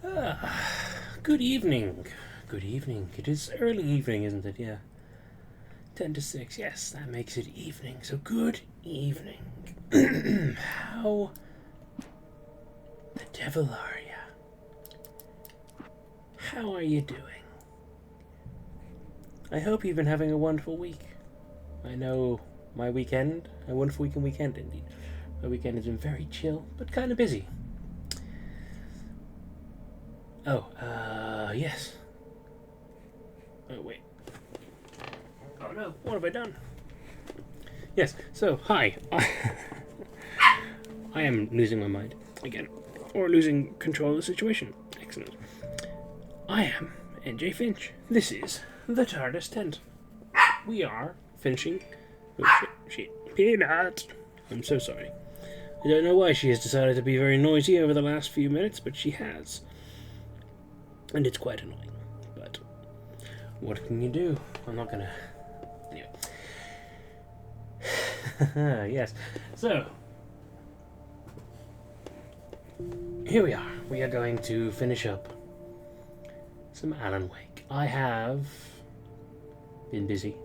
Good evening. Good evening. It is early evening, isn't it? Yeah. 10 to 6. Yes, that makes it evening. So good evening. How the devil are you? How are you doing? I hope you've been having a wonderful week. I know my weekend, a wonderful weekend indeed. My weekend has been very chill, but kind of busy. Oh, yes. Oh, wait. Oh no, what have I done? Yes, so, hi. I am losing my mind again, or losing control of the situation. Excellent. I am NJ Finch. This is the TARDIS tent. We are finishing. Oh shit. Peanut! I'm so sorry. I don't know why she has decided to be very noisy over the last few minutes, but she has. And it's quite annoying. But what can you do? I'm not gonna. Anyway. Yes. So, here we are. We are going to finish up some Alan Wake. I have been busy.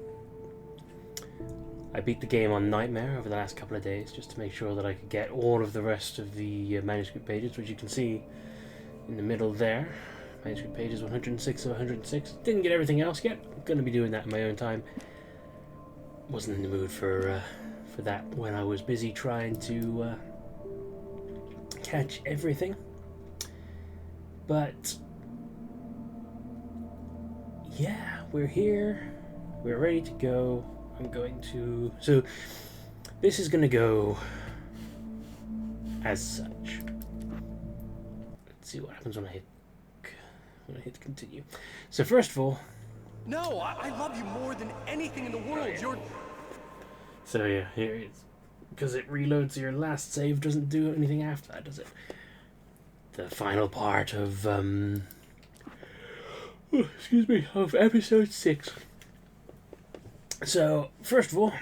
I beat the game on Nightmare over the last couple of days just to make sure that I could get all of the rest of the manuscript pages, which you can see in the middle there. Manuscript pages 106 of 106. Didn't get everything else yet. I'm going to be doing that in my own time. Wasn't in the mood for that when I was busy trying to catch everything. But yeah, we're here. We're ready to go. I'm going to... So, this is going to go as such. Let's see what happens when I hit continue. So first of all... No, I love you more than anything in the world. You're... So yeah, here it is. Because it reloads your last save, doesn't do anything after that, does it? The final part of... excuse me, of episode 6. So, first of all,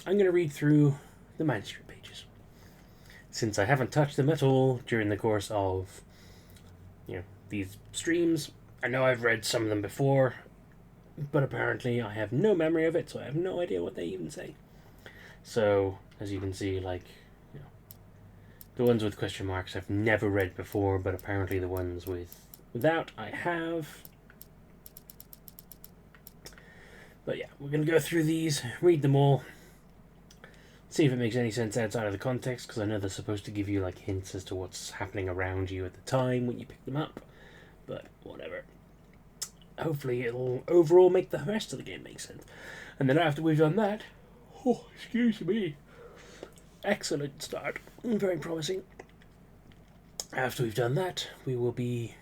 I'm going to read through the manuscript pages. Since I haven't touched them at all during the course of, these streams, I know I've read some of them before, but apparently I have no memory of it, so I have no idea what they even say. So, as you can see, the ones with question marks I've never read before, but apparently the ones without I have. But yeah, we're going to go through these, read them all, see if it makes any sense outside of the context, because I know they're supposed to give you hints as to what's happening around you at the time when you pick them up, but whatever. Hopefully it'll overall make the rest of the game make sense. And then after we've done that, excuse me, excellent start, very promising. After we've done that, we will be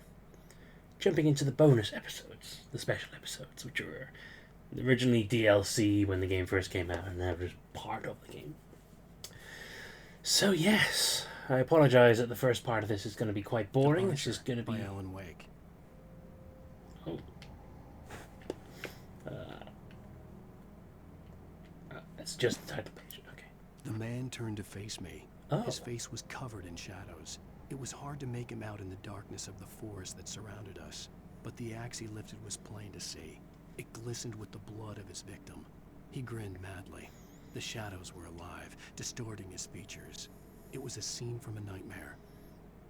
jumping into the bonus episodes, the special episodes, which are originally DLC when the game first came out, and now just part of the game. So yes, I apologize that the first part of this is going to be quite boring. This is going to be by Alan Wake. Oh. It's just the title page. Okay. The man turned to face me. Oh. His face was covered in shadows. It was hard to make him out in the darkness of the forest that surrounded us, but the axe he lifted was plain to see. It glistened with the blood of his victim. He grinned madly. The shadows were alive, distorting his features. It was a scene from a nightmare,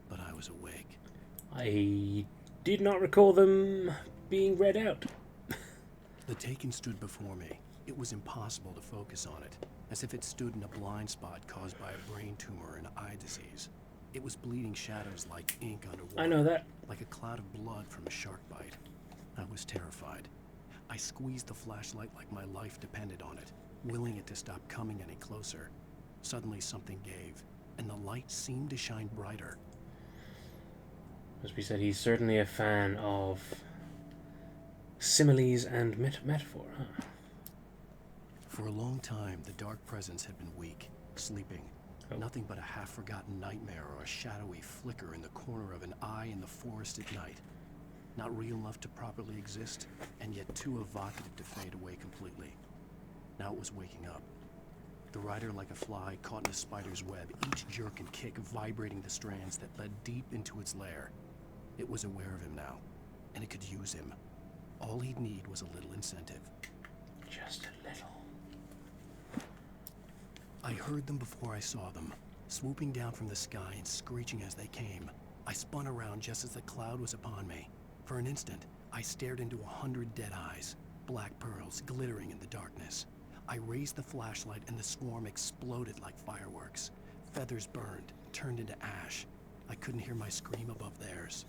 but I was awake. I did not recall them being read out. The Taken stood before me. It was impossible to focus on it, as if it stood in a blind spot caused by a brain tumor and eye disease. It was bleeding shadows like ink underwater. I know that. Like a cloud of blood from a shark bite. I was terrified. I squeezed the flashlight like my life depended on it, willing it to stop coming any closer. Suddenly something gave, and the light seemed to shine brighter. As we said, he's certainly a fan of similes and metaphor, huh? For a long time, the dark presence had been weak, sleeping. Oh. Nothing but a half-forgotten nightmare or a shadowy flicker in the corner of an eye in the forest at night. Not real enough to properly exist, and yet too evocative to fade away completely. Now it was waking up. The rider like a fly caught in a spider's web, each jerk and kick vibrating the strands that led deep into its lair. It was aware of him now, and it could use him. All he'd need was a little incentive. Just a little. I heard them before I saw them, swooping down from the sky and screeching as they came. I spun around just as the cloud was upon me. For an instant, I stared into 100 dead eyes, black pearls glittering in the darkness. I raised the flashlight and the swarm exploded like fireworks. Feathers burned, turned into ash. I couldn't hear my scream above theirs.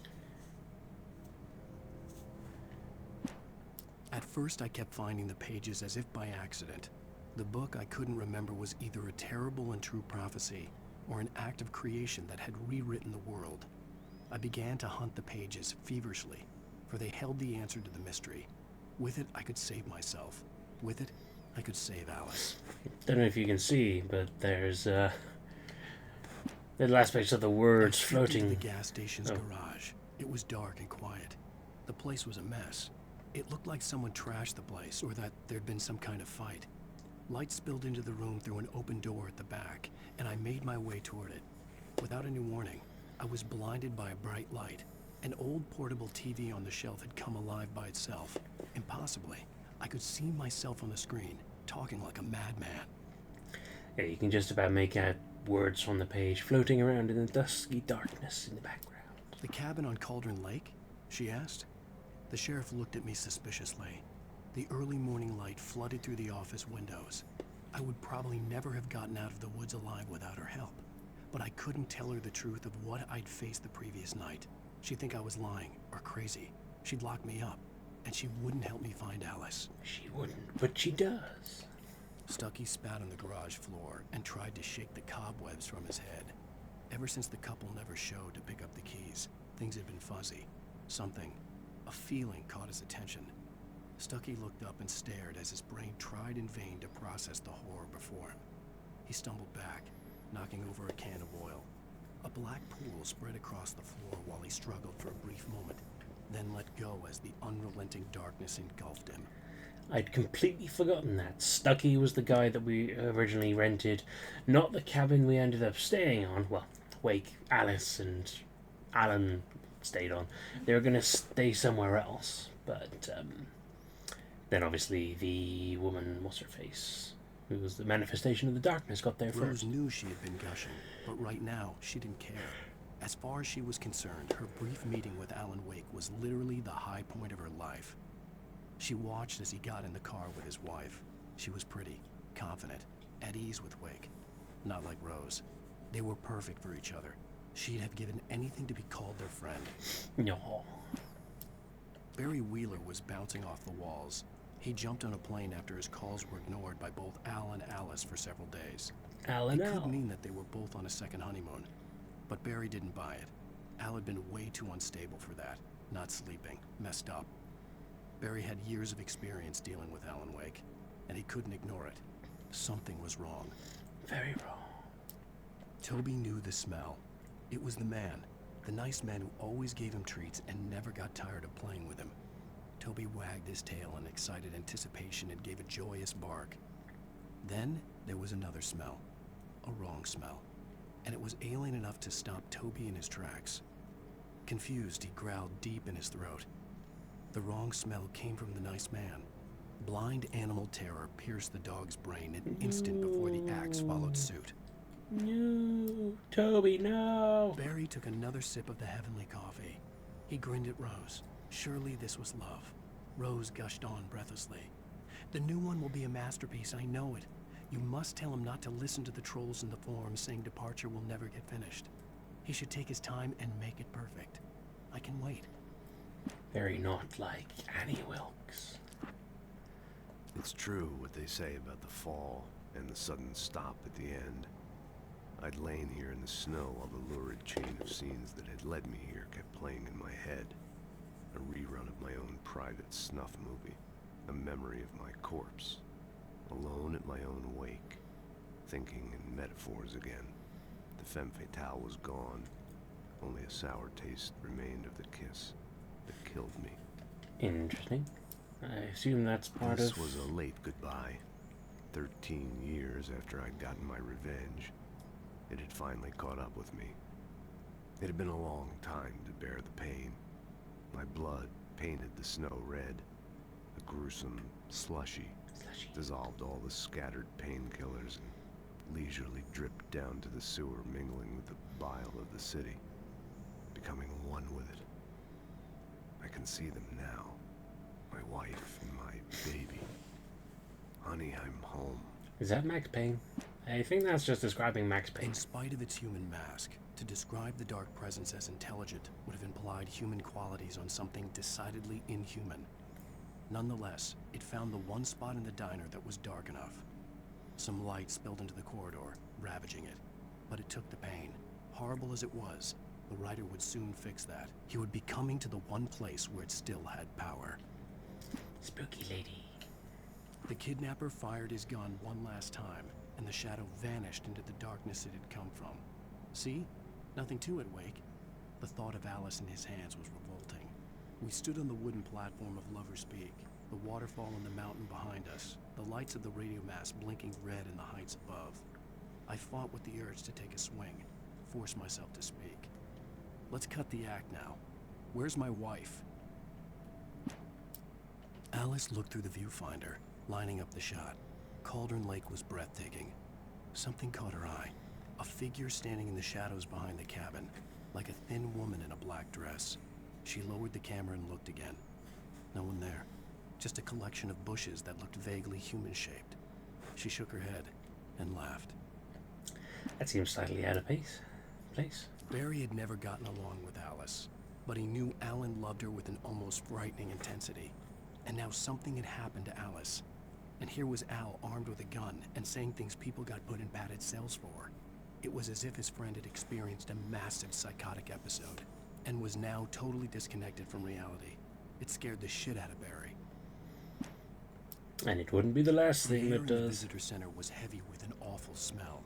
At first, I kept finding the pages as if by accident. The book I couldn't remember was either a terrible and true prophecy or an act of creation that had rewritten the world. I began to hunt the pages feverishly, for they held the answer to the mystery. With it, I could save myself. With it, I could save Alice. Don't know if you can see, but there's little aspects of the words floating. Into the gas station's garage. It was dark and quiet. The place was a mess. It looked like someone trashed the place, or that there'd been some kind of fight. Light spilled into the room through an open door at the back, and I made my way toward it. Without any warning, I was blinded by a bright light. An old portable TV on the shelf had come alive by itself. Impossibly, I could see myself on the screen, talking like a madman. Yeah, you can just about make out words from the page floating around in the dusky darkness in the background. The cabin on Cauldron Lake? She asked. The sheriff looked at me suspiciously. The early morning light flooded through the office windows. I would probably never have gotten out of the woods alive without her help. But I couldn't tell her the truth of what I'd faced the previous night. She'd think I was lying or crazy. She'd lock me up, and she wouldn't help me find Alice. She wouldn't, but she does. Stucky spat on the garage floor and tried to shake the cobwebs from his head. Ever since the couple never showed to pick up the keys, things had been fuzzy. Something, a feeling, caught his attention. Stucky looked up and stared as his brain tried in vain to process the horror before him. He stumbled back, knocking over a can of oil. A black pool spread across the floor while he struggled for a brief moment, then let go as the unrelenting darkness engulfed him. I'd completely forgotten that. Stucky was the guy that we originally rented, not the cabin we ended up staying on. Well, Wake, Alice, and Alan stayed on. They were going to stay somewhere else, but then obviously the woman, what's her face, who was the manifestation of the darkness, got there Rose first. knew she had been gushing, but right now she didn't care. As far as she was concerned, her brief meeting with Alan Wake was literally the high point of her life. She watched as he got in the car with his wife. She was pretty, confident, at ease with Wake. Not like Rose. They were perfect for each other. She'd have given anything to be called their friend. No. Barry Wheeler was bouncing off the walls. He jumped on a plane after his calls were ignored by both Al and Alice for several days. Alan It Al. could mean that they were both on a second honeymoon. But Barry didn't buy it. Al had been way too unstable for that. Not sleeping. Messed up. Barry had years of experience dealing with Alan Wake, and he couldn't ignore it. Something was wrong. Very wrong. Toby knew the smell. It was the man, the nice man who always gave him treats and never got tired of playing with him. Toby wagged his tail in excited anticipation and gave a joyous bark. Then there was another smell. A wrong smell. And it was alien enough to stop Toby in his tracks. Confused, he growled deep in his throat. The wrong smell came from the nice man. Blind animal terror pierced the dog's brain an instant before the axe followed suit. No, Toby, no. Barry took another sip of the heavenly coffee. He grinned at Rose. Surely this was love. Rose gushed on breathlessly. The new one will be a masterpiece, I know it. You must tell him not to listen to the trolls in the forums saying Departure will never get finished. He should take his time and make it perfect. I can wait. Very not like Annie Wilkes. It's true what they say about the fall and the sudden stop at the end. I'd lain here in the snow while the lurid chain of scenes that had led me here kept playing in my head. A rerun of my own private snuff movie. A memory of my corpse. Alone at my own wake. Thinking in metaphors again. The femme fatale was gone. Only a sour taste remained of the kiss that killed me. Interesting. I assume that's part This of... was a late goodbye. 13 years after I'd gotten my revenge. It had finally caught up with me. It had been a long time to bear the pain. My blood painted the snow red. The gruesome slushy dissolved all the scattered painkillers and leisurely dripped down to the sewer, mingling with the bile of the city, becoming one with it. I can see them now. My wife and my baby. Honey, I'm home. Is that Max Payne? I think that's just describing Max Payne. In spite of its human mask, to describe the Dark Presence as intelligent would have implied human qualities on something decidedly inhuman. Nonetheless, it found the one spot in the diner that was dark enough. Some light spilled into the corridor, ravaging it. But it took the pain. Horrible as it was, the writer would soon fix that. He would be coming to the one place where it still had power. Spooky lady. The kidnapper fired his gun one last time, and the shadow vanished into the darkness it had come from. See? Nothing to it, Wake. The thought of Alice in his hands was revolting. We stood on the wooden platform of Lover's Peak, the waterfall on the mountain behind us, the lights of the radio mast blinking red in the heights above. I fought with the urge to take a swing, force myself to speak. Let's cut the act now. Where's my wife? Alice looked through the viewfinder, lining up the shot. Cauldron Lake was breathtaking. Something caught her eye. A figure standing in the shadows behind the cabin, like a thin woman in a black dress. She lowered the camera and looked again. No one there. Just a collection of bushes that looked vaguely human-shaped. She shook her head and laughed. That seems slightly out of place. Barry had never gotten along with Alice, but he knew Alan loved her with an almost frightening intensity. And now something had happened to Alice. And here was Al armed with a gun and saying things people got put in padded cells for. It was as if his friend had experienced a massive psychotic episode and was now totally disconnected from reality. It scared the shit out of Barry. And it wouldn't be the last thing The air that in the does. visitor center was heavy with an awful smell,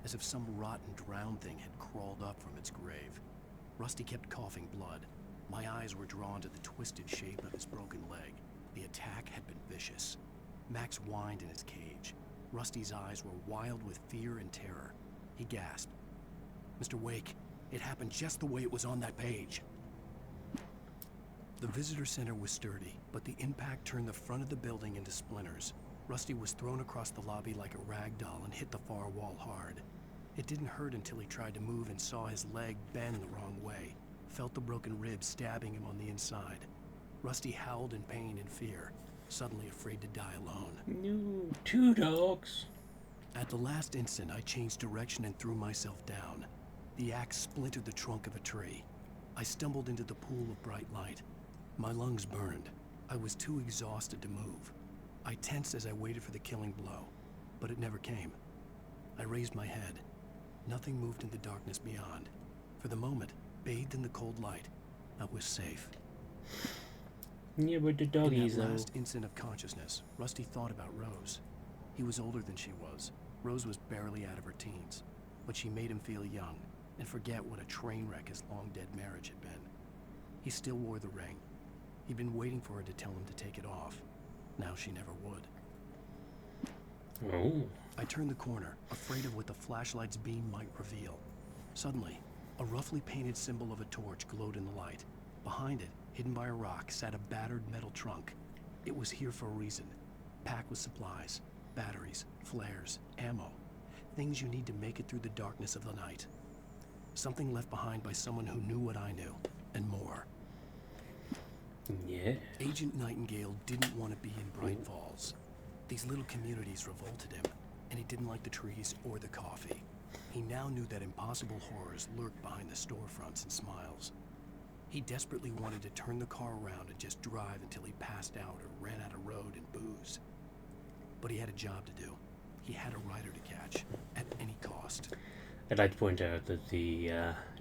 as if some rotten drowned thing had crawled up from its grave. Rusty kept coughing blood. My eyes were drawn to the twisted shape of his broken leg. The attack had been vicious. Max whined in his cage. Rusty's eyes were wild with fear and terror. He gasped. Mr. Wake, it happened just the way it was on that page. The visitor center was sturdy, but the impact turned the front of the building into splinters. Rusty was thrown across the lobby like a rag doll and hit the far wall hard. It didn't hurt until he tried to move and saw his leg bend the wrong way, felt the broken ribs stabbing him on the inside. Rusty howled in pain and fear, suddenly afraid to die alone. No, 2 dogs. At the last instant, I changed direction and threw myself down. The axe splintered the trunk of a tree. I stumbled into the pool of bright light. My lungs burned. I was too exhausted to move. I tensed as I waited for the killing blow, but it never came. I raised my head. Nothing moved in the darkness beyond. For the moment, bathed in the cold light, I was safe. Yeah, but the In doggies, that though. last instant of consciousness, Rusty thought about Rose. He was older than she was. Rose was barely out of her teens, but she made him feel young and forget what a train wreck his long-dead marriage had been. He still wore the ring. He'd been waiting for her to tell him to take it off. Now she never would. Oh. I turned the corner, afraid of what the flashlight's beam might reveal. Suddenly, a roughly painted symbol of a torch glowed in the light. Behind it, hidden by a rock, sat a battered metal trunk. It was here for a reason. Packed with supplies, batteries, flares, ammo. Things you need to make it through the darkness of the night. Something left behind by someone who knew what I knew, and more. Yeah. Agent Nightingale didn't want to be in Bright Falls. These little communities revolted him, and he didn't like the trees or the coffee. He now knew that impossible horrors lurked behind the storefronts and smiles. He desperately wanted to turn the car around and just drive until he passed out or ran out of road and booze. But he had a job to do. He had a rider to catch, at any cost. I'd like to point out that the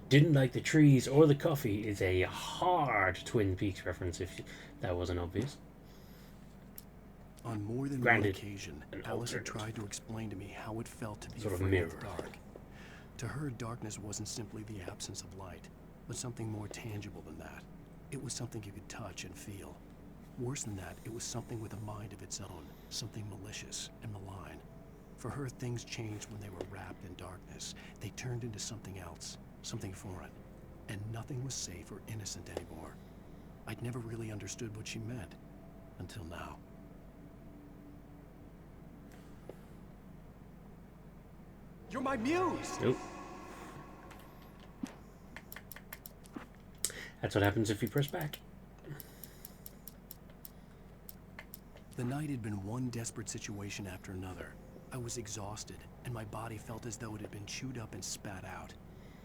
didn't like the trees or the coffee is a hard Twin Peaks reference, if that wasn't obvious. On more than Granted, one occasion, an Alice had alternate. tried to explain to me how it felt to be Sort of afraid mirror. of the dark. To her, darkness wasn't simply the absence of light, but something more tangible than that. It was something you could touch and feel. Worse than that, it was something with a mind of its own, something malicious and malign. For her, things changed when they were wrapped in darkness. They turned into something else, something foreign. and nothing was safe or innocent anymore. I'd never really understood what she meant, until now. You're my muse! Nope. That's what happens if you press back. The night had been one desperate situation after another. I was exhausted, and my body felt as though it had been chewed up and spat out.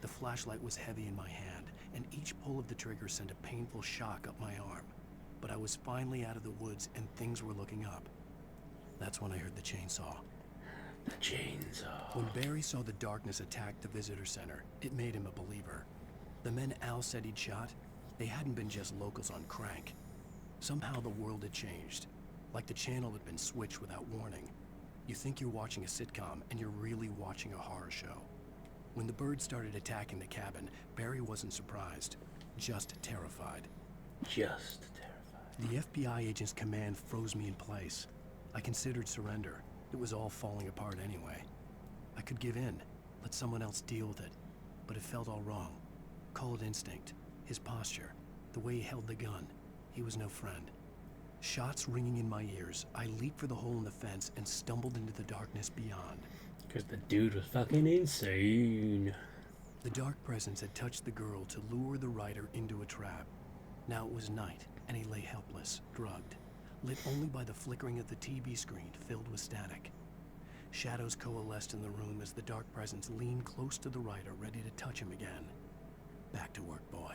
The flashlight was heavy in my hand, and each pull of the trigger sent a painful shock up my arm. But I was finally out of the woods, and things were looking up. That's when I heard the chainsaw. The chainsaw. When Barry saw the darkness attack the visitor center, it made him a believer. The men Al said he'd shot, they hadn't been just locals on crank. Somehow the world had changed, like the channel had been switched without warning. You think you're watching a sitcom, and you're really watching a horror show. When the birds started attacking the cabin, Barry wasn't surprised, just terrified. Just terrified. The FBI agent's command froze me in place. I considered surrender. It was all falling apart anyway. I could give in, let someone else deal with it, but it felt all wrong. Call it instinct, his posture, the way he held the gun. He was no friend. Shots ringing in my ears, I leaped for the hole in the fence and stumbled into the darkness beyond. Because the dude was fucking insane. The dark presence had touched the girl to lure the rider into a trap. Now it was night, and he lay helpless, drugged, lit only by the flickering of the TV screen filled with static. Shadows coalesced in the room as the dark presence leaned close to the rider, ready to touch him again. Back to work, boy.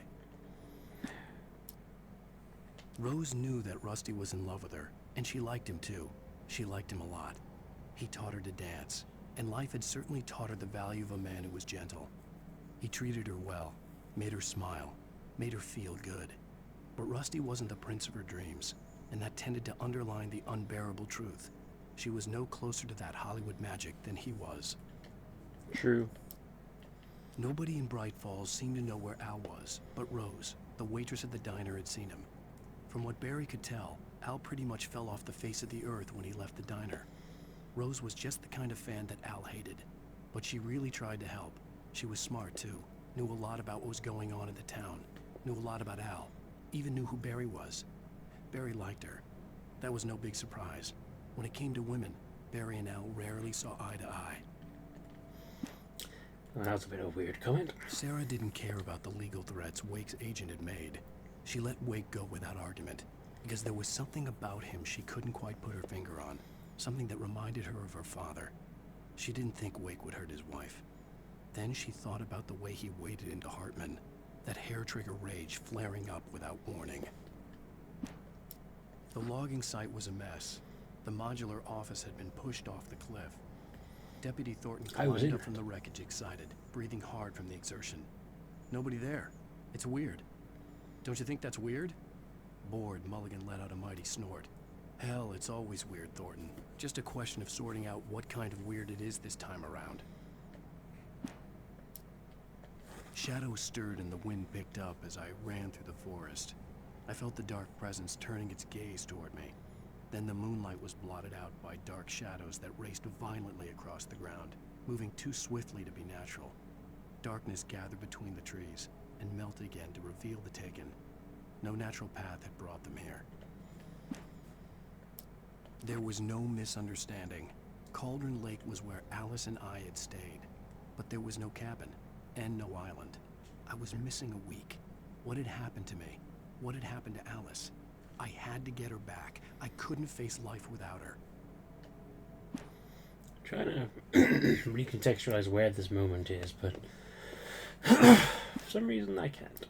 Rose knew that Rusty was in love with her, and she liked him too. She liked him a lot. He taught her to dance, and life had certainly taught her the value of a man who was gentle. He treated her well, made her smile, made her feel good. But Rusty wasn't the prince of her dreams, and that tended to underline the unbearable truth. She was no closer to that Hollywood magic than he was. True. Nobody in Bright Falls seemed to know where Al was, but Rose, the waitress at the diner, had seen him. From what Barry could tell, Al pretty much fell off the face of the earth when he left the diner. Rose was just the kind of fan that Al hated, but she really tried to help. She was smart too, knew a lot about what was going on in the town, knew a lot about Al, even knew who Barry was. Barry liked her. That was no big surprise. When it came to women, Barry and Al rarely saw eye to eye. Well, that was a bit of a weird comment. Sarah didn't care about the legal threats Wake's agent had made. She let Wake go without argument, because there was something about him she couldn't quite put her finger on, something that reminded her of her father. She didn't think Wake would hurt his wife. Then she thought about the way he waded into Hartman, that hair-trigger rage flaring up without warning. The logging site was a mess. The modular office had been pushed off the cliff. Deputy Thornton climbed up from the wreckage excited, breathing hard from the exertion. Nobody there. It's weird. Don't you think that's weird? Bored, Mulligan let out a mighty snort. Hell, it's always weird, Thornton. Just a question of sorting out what kind of weird it is this time around. Shadows stirred and the wind picked up as I ran through the forest. I felt the dark presence turning its gaze toward me. Then the moonlight was blotted out by dark shadows that raced violently across the ground, moving too swiftly to be natural. Darkness gathered between the trees and melted again to reveal the Taken. No natural path had brought them here. There was no misunderstanding. Cauldron Lake was where Alice and I had stayed, but there was no cabin and no island. I was missing a week. What had happened to me? What had happened to Alice? I had to get her back. I couldn't face life without her. Trying to recontextualize where this moment is, but for some reason I can't.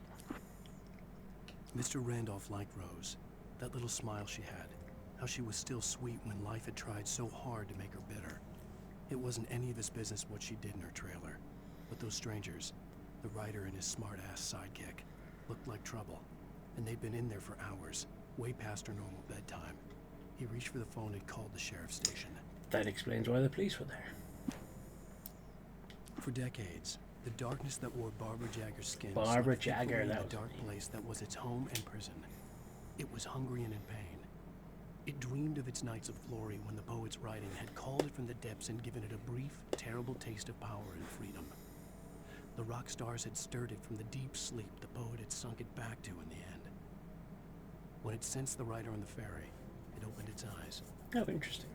Mr. Randolph liked Rose. That little smile she had. How she was still sweet when life had tried so hard to make her bitter. It wasn't any of his business what she did in her trailer. But those strangers, the writer and his smart-ass sidekick, looked like trouble. And they'd been in there for hours, way past her normal bedtime. He reached for the phone and called the sheriff's station. That explains why the police were there. For decades, the darkness that wore Barbara Jagger's skin Barbara slept peacefully Jagger, in that the was dark her name. place that was its home and prison. It was hungry and in pain. It dreamed of its nights of glory when the poet's writing had called it from the depths and given it a brief, terrible taste of power and freedom. The rock stars had stirred it from the deep sleep the poet had sunk it back to in the end. When it sensed the rider on the ferry, it opened its eyes. Oh, interesting.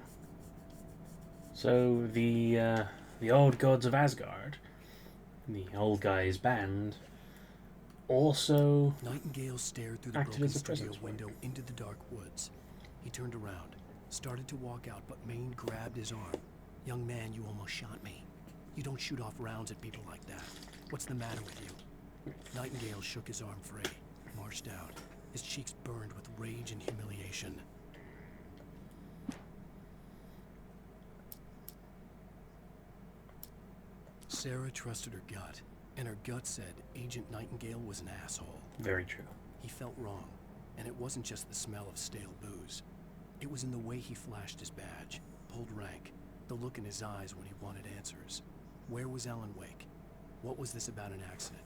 So the old gods of Asgard, the old guy's band, also Nightingale stared through the acted broken as a studio presence window into the dark woods. He turned around, started to walk out, but Maine grabbed his arm. "Young man, you almost shot me. You don't shoot off rounds at people like that. What's the matter with you?" Nightingale shook his arm free, marched out. His cheeks burned with rage and humiliation. Sarah trusted her gut, and her gut said Agent Nightingale was an asshole. very true. He felt wrong, and it wasn't just the smell of stale booze. It was in the way he flashed his badge, pulled rank, the look in his eyes when he wanted answers. Where was Alan Wake? What was this about an accident?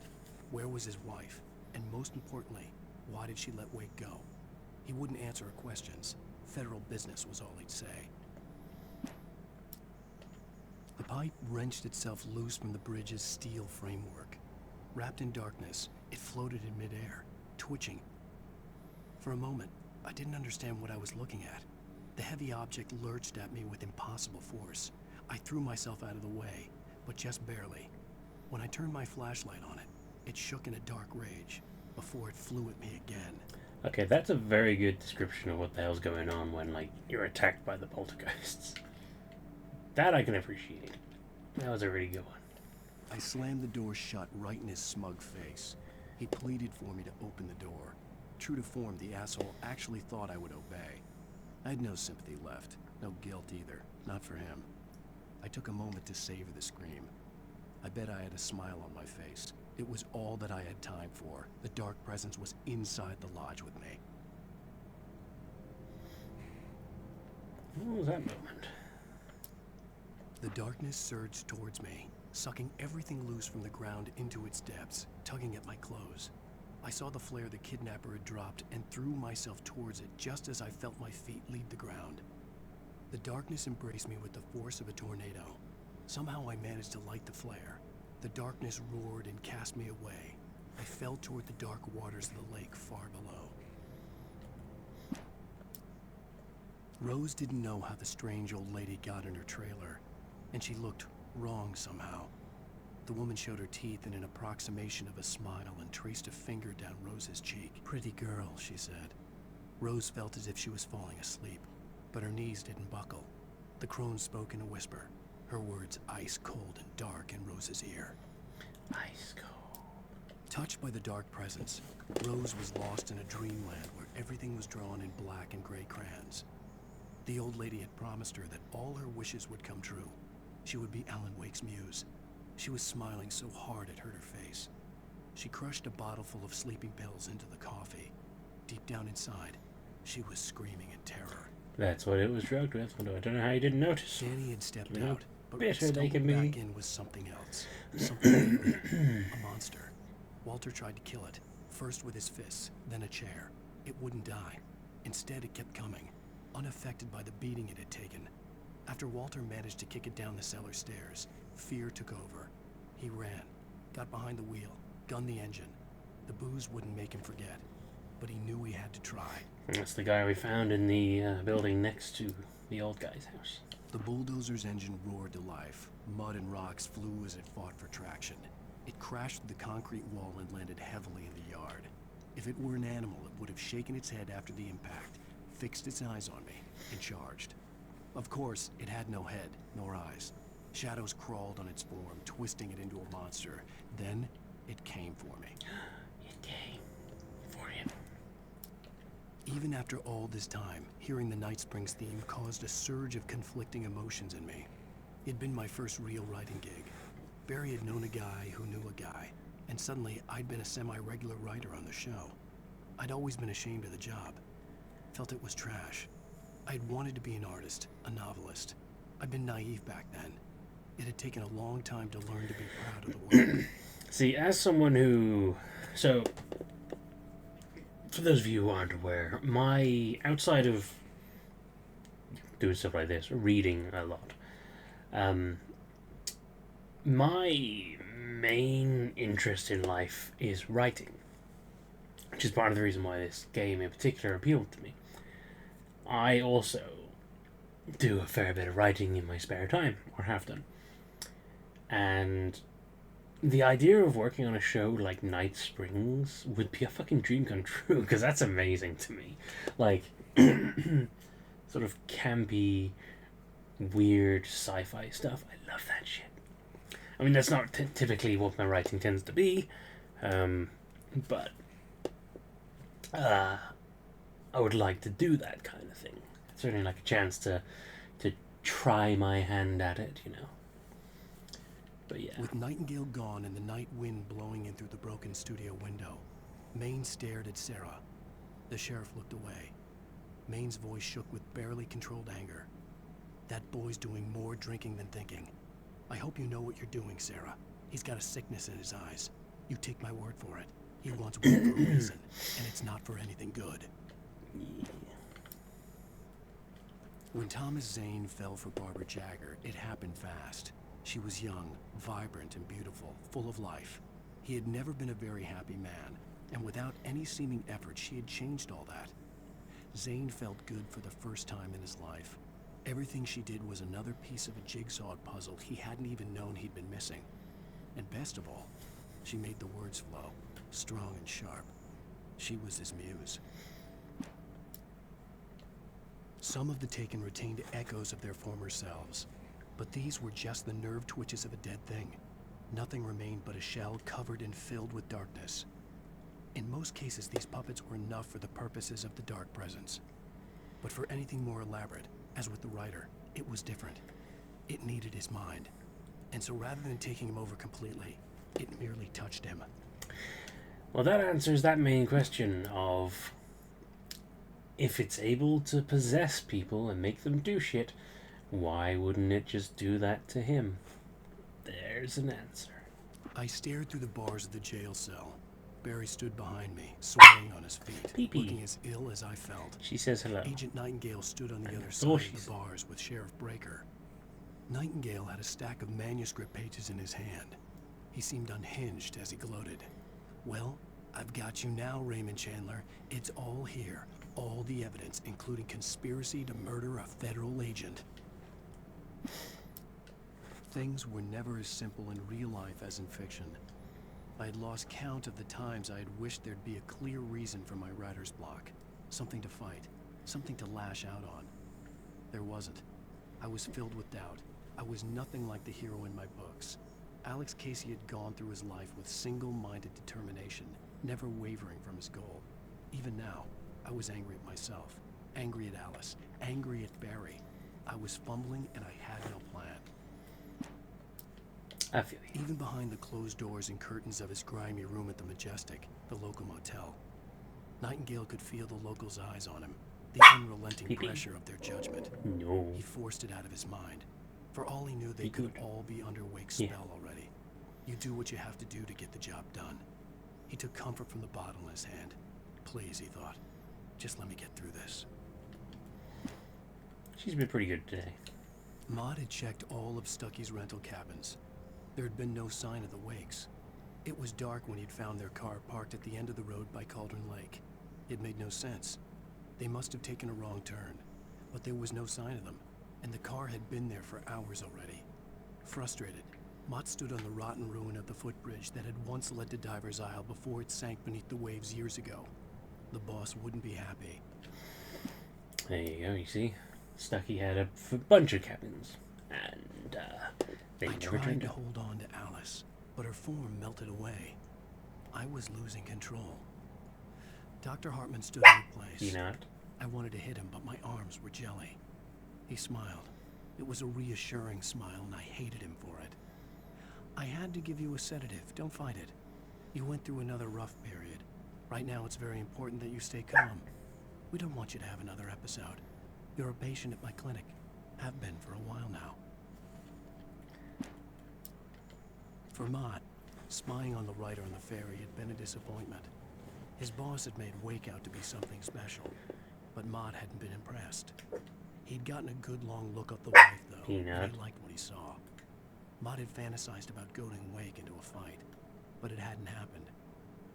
Where was his wife? And most importantly, why did she let Wake go? He wouldn't answer her questions. Federal business was all he'd say. The pipe wrenched itself loose from the bridge's steel framework. Wrapped in darkness, it floated in midair, twitching. For a moment, I didn't understand what I was looking at. The heavy object lurched at me with impossible force. I threw myself out of the way, but just barely. When I turned my flashlight on it, it shook in a dark rage, before it flew at me again. Okay, that's a very good description of what the hell's going on when, like, you're attacked by the poltergeists. That I can appreciate. That was a really good one. I slammed the door shut right in his smug face. He pleaded for me to open the door. True to form, the asshole actually thought I would obey. I had no sympathy left, no guilt either, not for him. I took a moment to savor the scream. I bet I had a smile on my face. It was all that I had time for. The dark presence was inside the lodge with me. What was that moment? The darkness surged towards me, sucking everything loose from the ground into its depths, tugging at my clothes. I saw the flare the kidnapper had dropped and threw myself towards it just as I felt my feet leave the ground. The darkness embraced me with the force of a tornado. Somehow I managed to light the flare. The darkness roared and cast me away. I fell toward the dark waters of the lake far below. Rose didn't know how the strange old lady got in her trailer, and she looked wrong somehow. The woman showed her teeth in an approximation of a smile and traced a finger down Rose's cheek. "Pretty girl," she said. Rose felt as if she was falling asleep, but her knees didn't buckle. The crone spoke in a whisper, her words ice cold and dark in Rose's ear. Ice cold. Touched by the dark presence, Rose was lost in a dreamland where everything was drawn in black and gray crayons. The old lady had promised her that all her wishes would come true. She would be Alan Wake's muse. She was smiling so hard it hurt her face. She crushed a bottle full of sleeping pills into the coffee. Deep down inside, she was screaming in terror. That's what it was drugged with. I don't know how you didn't notice. Danny had stepped You know, out, but bitter what they stumbled can be. back in was something else. Something alien, a monster. Walter tried to kill it, first with his fists, then a chair. It wouldn't die. Instead, it kept coming, unaffected by the beating it had taken. After Walter managed to kick it down the cellar stairs, fear took over. He ran, got behind the wheel, gunned the engine. The booze wouldn't make him forget, but he knew he had to try. That's the guy we found in the building next to the old guy's house. The bulldozer's engine roared to life. Mud and rocks flew as it fought for traction. It crashed through the concrete wall and landed heavily in the yard. If it were an animal, it would have shaken its head after the impact, fixed its eyes on me, and charged. Of course, it had no head, nor eyes. Shadows crawled on its form, twisting it into a monster. Then, it came for me. It came for him. Even after all this time, hearing the Night Springs theme caused a surge of conflicting emotions in me. It'd been my first real writing gig. Barry had known a guy who knew a guy, and suddenly I'd been a semi-regular writer on the show. I'd always been ashamed of the job. Felt it was trash. I'd wanted to be an artist, a novelist. I'd been naive back then. It had taken a long time to learn to be proud of the work. See, as someone who... So, for those of you who aren't aware, outside of doing stuff like this, reading a lot, my main interest in life is writing, which is part of the reason why this game in particular appealed to me. I also do a fair bit of writing in my spare time, or have done. And the idea of working on a show like Night Springs would be a fucking dream come true, because that's amazing to me. Like, sort of campy, weird sci-fi stuff. I love that shit. I mean, that's not typically what my writing tends to be, but I would like to do that kind of thing. Certainly like a chance to try my hand at it, you know. But yeah. With Nightingale gone and the night wind blowing in through the broken studio window, Maine stared at Sarah. The sheriff looked away. Maine's voice shook with barely controlled anger. That boy's doing more drinking than thinking. I hope you know what you're doing, Sarah. He's got a sickness in his eyes. You take my word for it. He wants weed for a reason, and it's not for anything good. When Thomas Zane fell for Barbara Jagger, it happened fast. She was young, vibrant, and beautiful, full of life. He had never been a very happy man, and without any seeming effort, she had changed all that. Zane felt good for the first time in his life. Everything she did was another piece of a jigsaw puzzle he hadn't even known he'd been missing. And best of all, she made the words flow, strong and sharp. She was his muse. Some of the Taken retained echoes of their former selves, but these were just the nerve twitches of a dead thing. Nothing remained but a shell covered and filled with darkness. In most cases, these puppets were enough for the purposes of the Dark Presence. But for anything more elaborate, as with the writer, it was different. It needed his mind. And so rather than taking him over completely, it merely touched him. Well, that answers that main question of, if it's able to possess people and make them do shit, why wouldn't it just do that to him? There's an answer. I stared through the bars of the jail cell. Barry stood behind me, swaying on his feet, Pee-pee. looking as ill as I felt. She says hello. Agent Nightingale stood on the other Oh, side of the bars with Sheriff Breaker. Nightingale had a stack of manuscript pages in his hand. He seemed unhinged as he gloated. Well, I've got you now, Raymond Chandler. It's all here. All the evidence, including conspiracy to murder a federal agent. Things were never as simple in real life as in fiction. I had lost count of the times I had wished there'd be a clear reason for my writer's block. Something to fight. Something to lash out on. There wasn't. I was filled with doubt. I was nothing like the hero in my books. Alex Casey had gone through his life with single-minded determination, never wavering from his goal. Even now, I was angry at myself, angry at Alice, angry at Barry. I was fumbling and I had no plan. I feel you. Even behind the closed doors and curtains of his grimy room at the Majestic, the local motel, Nightingale could feel the locals' eyes on him, the unrelenting Pee-pee. pressure of their judgment. No. He forced it out of his mind. For all he knew, they Be could good. all be under Wake's Yeah. spell already. You do what you have to do to get the job done. He took comfort from the bottle in his hand. Please, he thought, just let me get through this. She's been pretty good today. Maud had checked all of Stucky's rental cabins. There had been no sign of the Wakes. It was dark when he'd found their car parked at the end of the road by Cauldron Lake. It made no sense. They must have taken a wrong turn, but there was no sign of them, and the car had been there for hours already. Frustrated, Mott stood on the rotten ruin of the footbridge that had once led to Diver's Isle before it sank beneath the waves years ago. The boss wouldn't be happy. There you go, you see? Stucky had a bunch of cabins, and they I never tried turned to up. hold on to Alice, but her form melted away. I was losing control. Dr. Hartman stood in place. You not? I wanted to hit him, but my arms were jelly. He smiled. It was a reassuring smile, and I hated him for it. I had to give you a sedative. Don't fight it. You went through another rough period. Right now, it's very important that you stay calm. We don't want you to have another episode. You're a patient at my clinic. Have been for a while now. For Mott, spying on the writer on the ferry had been a disappointment. His boss had made Wake out to be something special, but Mott hadn't been impressed. He'd gotten a good long look at the wife, though, He not. and he liked what he saw. Mott had fantasized about goading Wake into a fight, but it hadn't happened.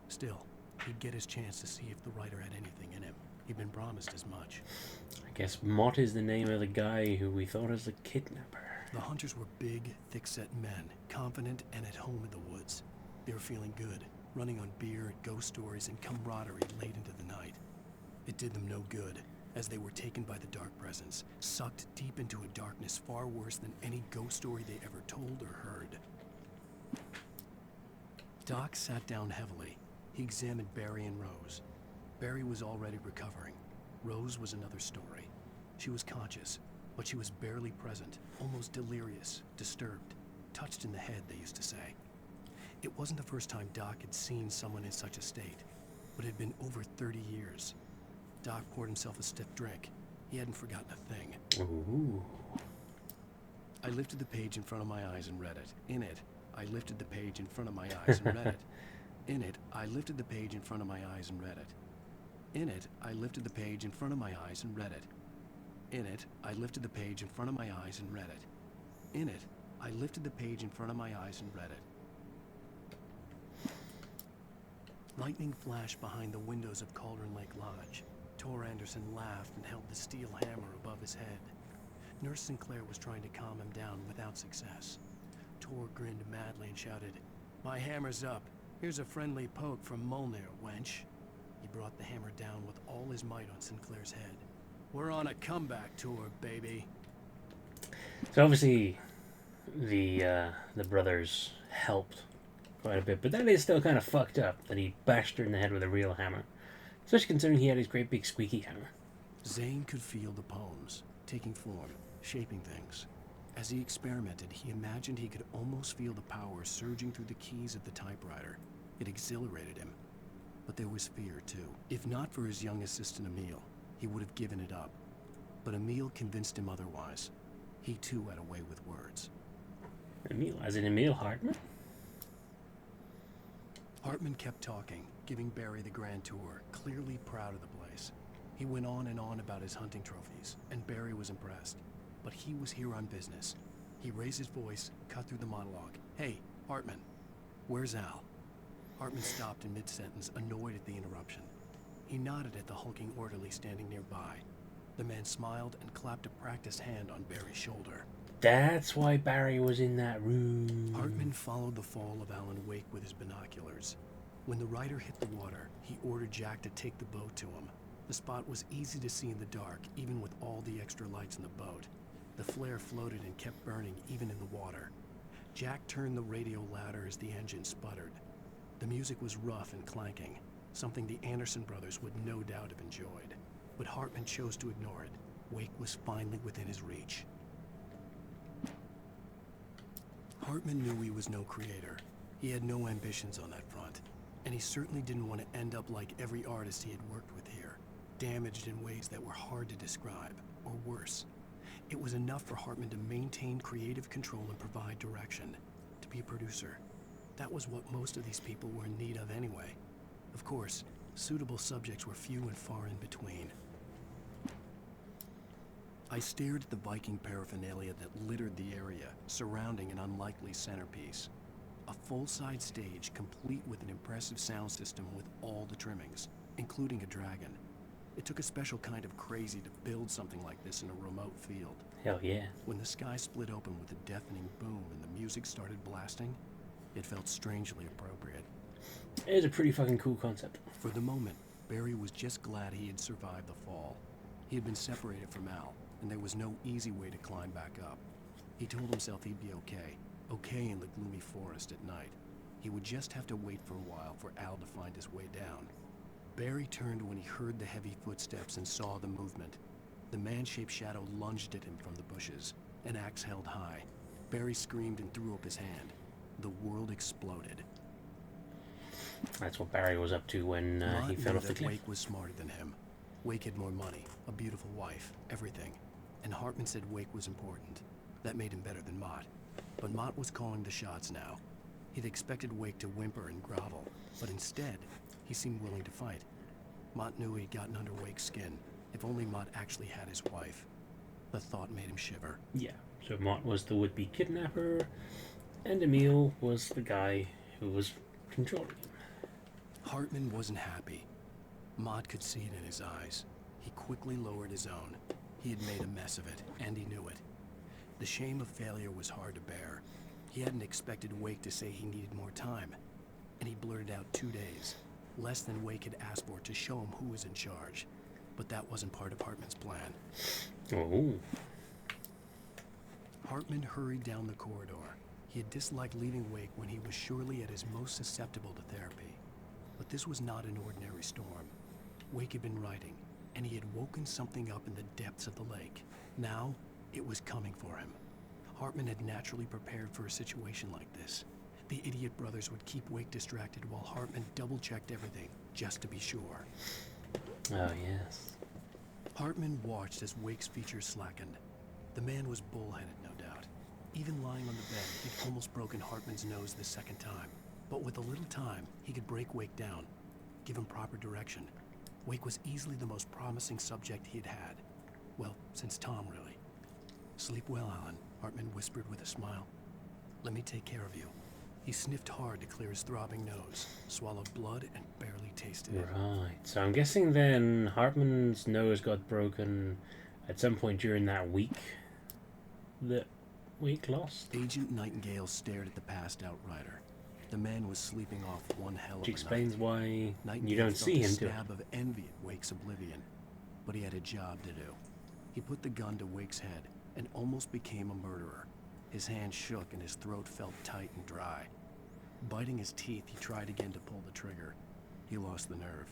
Still, he'd get his chance to see if the writer had anything in him. He'd been promised as much. I guess Mott is the name of the guy who we thought was the kidnapper. The hunters were big, thick-set men, confident and at home in the woods. They were feeling good, running on beer, ghost stories, and camaraderie late into the night. It did them no good, as they were taken by the dark presence, sucked deep into a darkness far worse than any ghost story they ever told or heard. Doc sat down heavily. He examined Barry and Rose. Barry was already recovering. Rose was another story. She was conscious, but she was barely present, almost delirious, disturbed, touched in the head, they used to say. It wasn't the first time Doc had seen someone in such a state, but it had been over 30 years. Doc poured himself a stiff drink. He hadn't forgotten a thing. Ooh. I lifted the page in front of my eyes and read it. In it, I lifted the page in front of my eyes and read it. In it, I lifted the page in front of my eyes and read it. In it, I lifted the page in front of my eyes and read it. In it, I lifted the page in front of my eyes and read it. In it, I lifted the page in front of my eyes and read it. Lightning flashed behind the windows of Cauldron Lake Lodge. Tor Anderson laughed and held the steel hammer above his head. Nurse Sinclair was trying to calm him down without success. Tor grinned madly and shouted, "My hammer's up. Here's a friendly poke from Molnir, wench." He brought the hammer down with all his might on Sinclair's head. "We're on a comeback tour, baby." So obviously, the brothers helped quite a bit, but that is still kind of fucked up that he bashed her in the head with a real hammer, especially considering he had his great big squeaky hammer. Zane could feel the poems, taking form, shaping things. As he experimented, he imagined he could almost feel the power surging through the keys of the typewriter. It exhilarated him. But there was fear, too. If not for his young assistant Emil, he would have given it up. But Emil convinced him otherwise. He, too, had a way with words. Emil, as in Emil Hartman? Hartman kept talking, giving Barry the grand tour, clearly proud of the place. He went on and on about his hunting trophies, and Barry was impressed. But he was here on business. He raised his voice, cut through the monologue. "Hey, Hartman, where's Al?" Hartman stopped in mid-sentence, annoyed at the interruption. He nodded at the hulking orderly standing nearby. The man smiled and clapped a practiced hand on Barry's shoulder. That's why Barry was in that room. Hartman followed the fall of Alan Wake with his binoculars. When the rider hit the water, he ordered Jack to take the boat to him. The spot was easy to see in the dark, even with all the extra lights in the boat. The flare floated and kept burning, even in the water. Jack turned the radio louder as the engine sputtered. The music was rough and clanking, something the Anderson brothers would no doubt have enjoyed. But Hartman chose to ignore it. Wake was finally within his reach. Hartman knew he was no creator. He had no ambitions on that front. And he certainly didn't want to end up like every artist he had worked with here, damaged in ways that were hard to describe, or worse. It was enough for Hartman to maintain creative control and provide direction, to be a producer. That was what most of these people were in need of anyway. Of course, suitable subjects were few and far in between. I stared at the Viking paraphernalia that littered the area, surrounding an unlikely centerpiece. A full-size stage complete with an impressive sound system with all the trimmings, including a dragon. It took a special kind of crazy to build something like this in a remote field. Hell yeah. When the sky split open with a deafening boom and the music started blasting, it felt strangely appropriate. It is a pretty fucking cool concept. For the moment, Barry was just glad he had survived the fall. He had been separated from Al, and there was no easy way to climb back up. He told himself he'd be okay in the gloomy forest at night. He would just have to wait for a while for Al to find his way down. Barry turned when he heard the heavy footsteps and saw the movement. The man-shaped shadow lunged at him from the bushes, an axe held high. Barry screamed and threw up his hand. The world exploded. That's what Barry was up to when he fell off the cliff. Wake was smarter than him. Wake had more money, a beautiful wife, everything. And Hartman said Wake was important. That made him better than Mott. But Mott was calling the shots now. He'd expected Wake to whimper and grovel, but instead, he seemed willing to fight. Mott knew he'd gotten under Wake's skin. If only Mott actually had his wife. The thought made him shiver. Yeah, so Mott was the would-be kidnapper, And Emil was the guy who was controlling him. Hartman wasn't happy. Maud could see it in his eyes. He quickly lowered his own. He had made a mess of it, and he knew it. The shame of failure was hard to bear. He hadn't expected Wake to say he needed more time, and he blurted out 2 days, less than Wake had asked for, to show him who was in charge. But that wasn't part of Hartman's plan. Oh. Hartman hurried down the corridor. He had disliked leaving Wake when he was surely at his most susceptible to therapy. But this was not an ordinary storm. Wake had been writing, and he had woken something up in the depths of the lake. Now, it was coming for him. Hartman had naturally prepared for a situation like this. The idiot brothers would keep Wake distracted while Hartman double-checked everything, just to be sure. Oh, yes. Hartman watched as Wake's features slackened. The man was bullheaded, no doubt. Even lying on the bed, he'd almost broken Hartman's nose the second time. But with a little time, he could break Wake down, give him proper direction. Wake was easily the most promising subject he had had. Well, since Tom, really. Sleep well, Alan, Hartman whispered with a smile. Let me take care of you. He sniffed hard to clear his throbbing nose, swallowed blood, and barely tasted it. Right. So I'm guessing then Hartman's nose got broken at some point during that week that Wake lost. Agent Nightingale stared at the passed-out rider. The man was sleeping off one hell of a Which explains night. why you Nightingale don't felt see a him do it. stab of envy at Wake's oblivion, but he had a job to do. He put the gun to Wake's head and almost became a murderer. His hand shook and his throat felt tight and dry. Biting his teeth, he tried again to pull the trigger. He lost the nerve.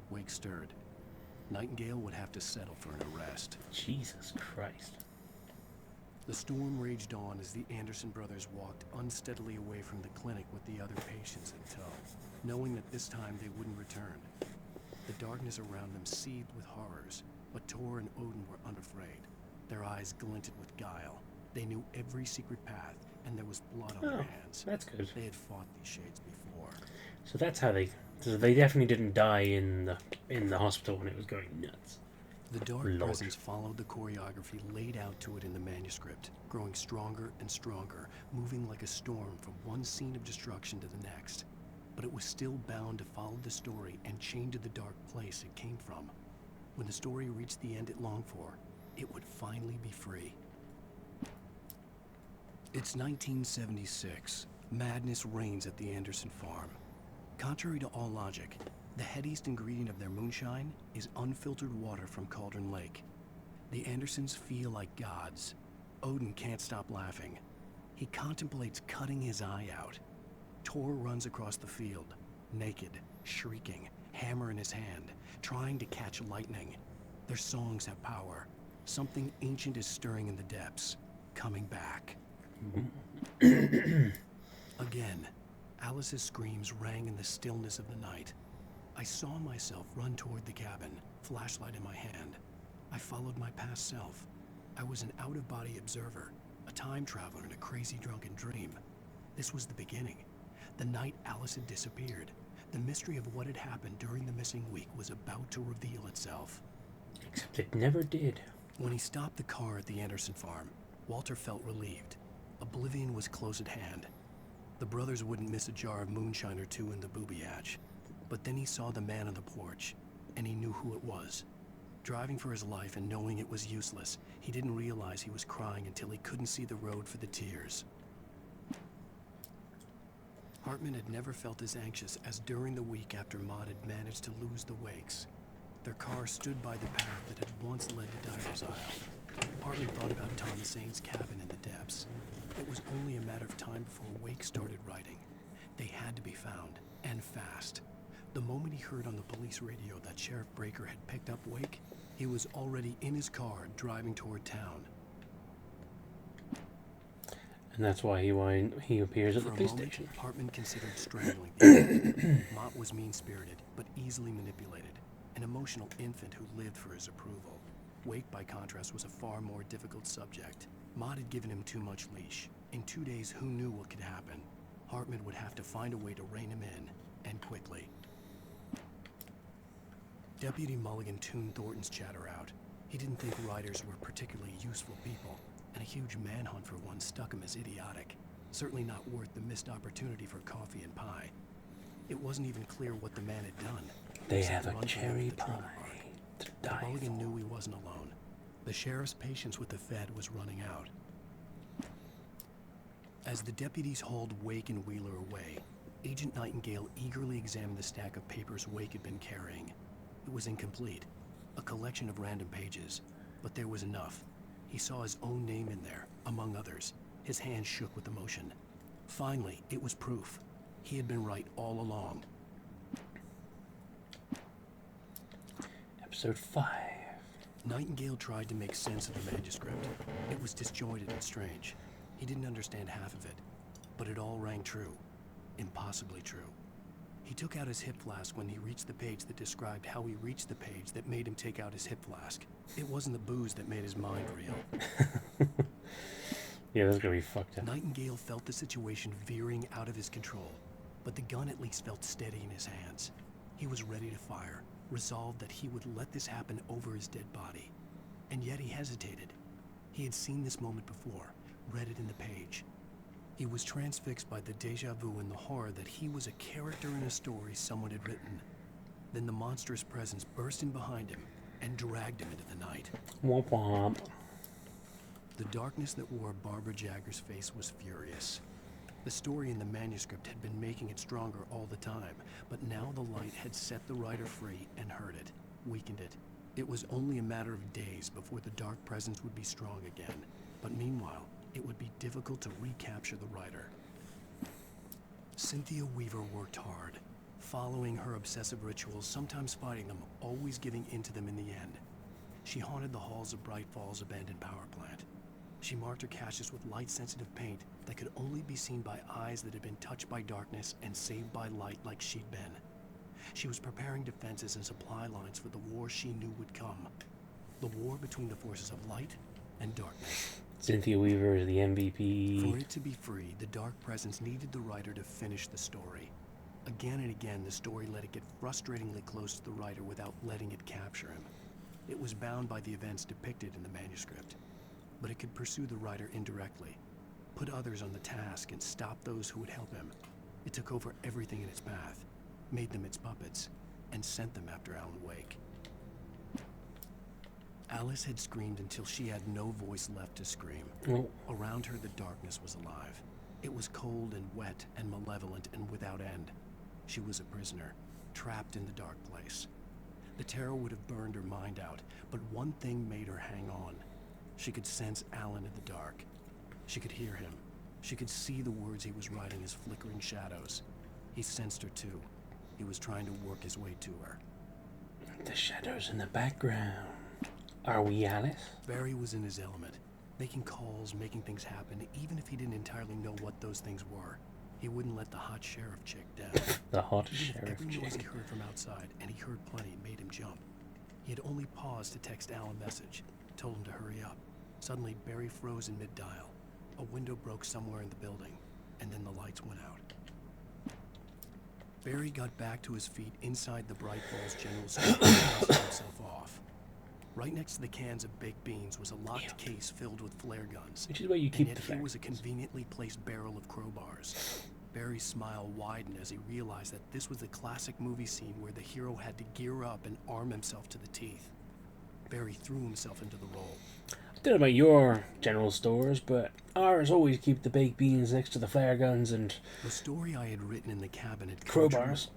Wake stirred. Nightingale would have to settle for an arrest. Jesus Christ. The storm raged on as the Anderson brothers walked unsteadily away from the clinic with the other patients in tow, knowing that this time they wouldn't return. The darkness around them seethed with horrors, but Tor and Odin were unafraid. Their eyes glinted with guile. They knew every secret path, and there was blood on their hands. That's good. They had fought these shades before. So that's how they. So they definitely didn't die in the hospital when it was going nuts. The dark Lord. presence followed the choreography laid out to it in the manuscript, growing stronger and stronger, moving like a storm from one scene of destruction to the next. But it was still bound to follow the story and chained to the dark place it came from. When the story reached the end it longed for, it would finally be free. It's 1976. Madness reigns at the Anderson farm. Contrary to all logic, the headiest ingredient of their moonshine is unfiltered water from Cauldron Lake. The Andersons feel like gods. Odin can't stop laughing. He contemplates cutting his eye out. Tor runs across the field, naked, shrieking, hammer in his hand, trying to catch lightning. Their songs have power. Something ancient is stirring in the depths, coming back. Again, Alice's screams rang in the stillness of the night. I saw myself run toward the cabin, flashlight in my hand. I followed my past self. I was an out-of-body observer, a time traveler in a crazy drunken dream. This was the beginning. The night Alice had disappeared. The mystery of what had happened during the missing week was about to reveal itself. Except it never did. When he stopped the car at the Anderson farm, Walter felt relieved. Oblivion was close at hand. The brothers wouldn't miss a jar of moonshine or two in the booby hatch. But then he saw the man on the porch, and he knew who it was. Driving for his life and knowing it was useless, he didn't realize he was crying until he couldn't see the road for the tears. Hartman had never felt as anxious as during the week after Maud had managed to lose the Wakes. Their car stood by the path that had once led to Diver's Isle. Hartman thought about Tom Zane's cabin in the depths. It was only a matter of time before Wake started writing. They had to be found, and fast. The moment he heard on the police radio that Sheriff Breaker had picked up Wake, he was already in his car driving toward town. And that's why he appears at the For a police moment, station. Hartman considered strangling people. Mott was mean-spirited, but easily manipulated. An emotional infant who lived for his approval. Wake, by contrast, was a far more difficult subject. Mott had given him too much leash. In 2 days, who knew what could happen? Hartman would have to find a way to rein him in, and quickly. Deputy Mulligan tuned Thornton's chatter out. He didn't think riders were particularly useful people, and a huge manhunt for one struck him as idiotic. Certainly not worth the missed opportunity for coffee and pie. It wasn't even clear what the man had done. They except have a run from him cherry with the trailer pie park. to But die Mulligan for. knew he wasn't alone. The sheriff's patience with the Fed was running out. As the deputies hauled Wake and Wheeler away, Agent Nightingale eagerly examined the stack of papers Wake had been carrying. It was incomplete, a collection of random pages, but there was enough. He saw his own name in there, among others. His hand shook with emotion. Finally, it was proof. He had been right all along. Episode 5. Nightingale tried to make sense of the manuscript. It was disjointed and strange. He didn't understand half of it, but it all rang true. Impossibly true. He took out his hip flask when he reached the page that described how he reached the page that made him take out his hip flask. It wasn't the booze that made his mind reel. Yeah, that's gonna be fucked up. Nightingale felt the situation veering out of his control, but the gun at least felt steady in his hands. He was ready to fire, resolved that he would let this happen over his dead body. And yet he hesitated. He had seen this moment before, read it in the page. He was transfixed by the deja vu and the horror that he was a character in a story someone had written. Then the monstrous presence burst in behind him and dragged him into the night. Womp womp. The darkness that wore Barbara Jagger's face was furious. The story in the manuscript had been making it stronger all the time, but now the light had set the writer free and hurt it, weakened it. It was only a matter of days before the dark presence would be strong again, but meanwhile, it would be difficult to recapture the writer. Cynthia Weaver worked hard, following her obsessive rituals, sometimes fighting them, always giving in to them in the end. She haunted the halls of Bright Falls abandoned power plant. She marked her caches with light-sensitive paint that could only be seen by eyes that had been touched by darkness and saved by light like she'd been. She was preparing defenses and supply lines for the war she knew would come. The war between the forces of light and darkness. Cynthia Weaver is the MVP. For it to be free, the Dark Presence needed the writer to finish the story. Again and again, the story let it get frustratingly close to the writer without letting it capture him. It was bound by the events depicted in the manuscript, but it could pursue the writer indirectly, put others on the task and stop those who would help him. It took over everything in its path, made them its puppets, and sent them after Alan Wake. Alice had screamed until she had no voice left to scream. Oh, Around her, the darkness was alive. It was cold and wet and malevolent and without end. She was a prisoner, trapped in the dark place. The terror would have burned her mind out, but one thing made her hang on. She could sense Alan in the dark. She could hear him. She could see the words he was writing as flickering shadows. He sensed her too. He was trying to work his way to her. the shadows in the background. Are we Alice? Barry was in his element, making calls, making things happen, even if he didn't entirely know what those things were. He wouldn't let the hot sheriff chick down. The hot Even if sheriff every noise he chick. heard from outside, and he heard plenty, made him jump. He had only paused to text Al a message, told him to hurry up. Suddenly, Barry froze in mid-dial. A window broke somewhere in the building, and then the lights went out. Barry got back to his feet inside the Bright Falls General Store and dusted himself off. Right next to the cans of baked beans was a locked case filled with flare guns. Which is where you And keep yet the here was a facts. conveniently placed barrel of crowbars. Barry's smile widened as he realized that this was the classic movie scene where the hero had to gear up and arm himself to the teeth. Barry threw himself into the role. I don't know about your general stores, but ours always keep the baked beans next to the flare guns and The story I had written in the cabin had come true. crowbars.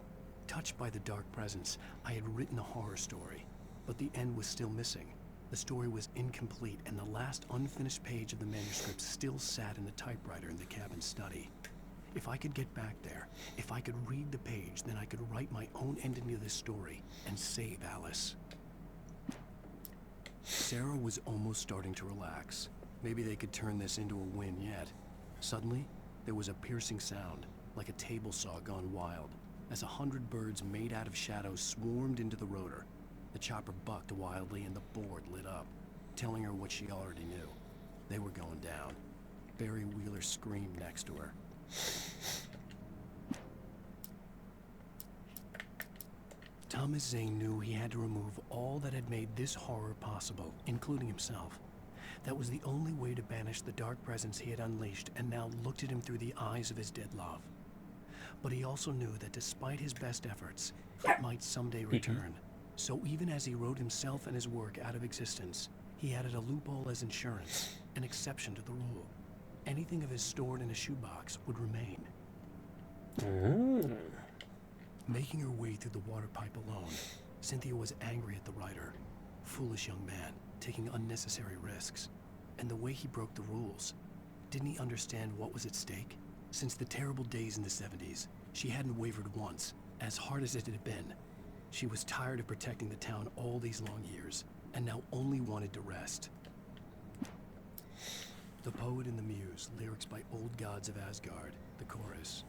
Touched by the dark presence, I had written a horror story, but the end was still missing. The story was incomplete, and the last unfinished page of the manuscript still sat in the typewriter in the cabin study. If I could get back there, if I could read the page, then I could write my own ending to this story and save Alice. Sarah was almost starting to relax. Maybe they could turn this into a win yet. Suddenly, there was a piercing sound, like a table saw gone wild, as 100 birds made out of shadows swarmed into the rotor. The chopper bucked wildly and the board lit up, telling her what she already knew. They were going down. Barry Wheeler screamed next to her. Thomas Zane knew he had to remove all that had made this horror possible, including himself. That was the only way to banish the dark presence he had unleashed and now looked at him through the eyes of his dead love. But he also knew that despite his best efforts, it might someday return. So even as he wrote himself and his work out of existence, he added a loophole as insurance, an exception to the rule. Anything of his stored in a shoebox would remain. Making her way through the water pipe alone, Cynthia was angry at the writer. Foolish young man, taking unnecessary risks. And the way he broke the rules. Didn't he understand what was at stake? Since the terrible days in the 70s, she hadn't wavered once, as hard as it had been. She was tired of protecting the town all these long years, and now only wanted to rest. The Poet and the Muse, lyrics by Old Gods of Asgard, the chorus.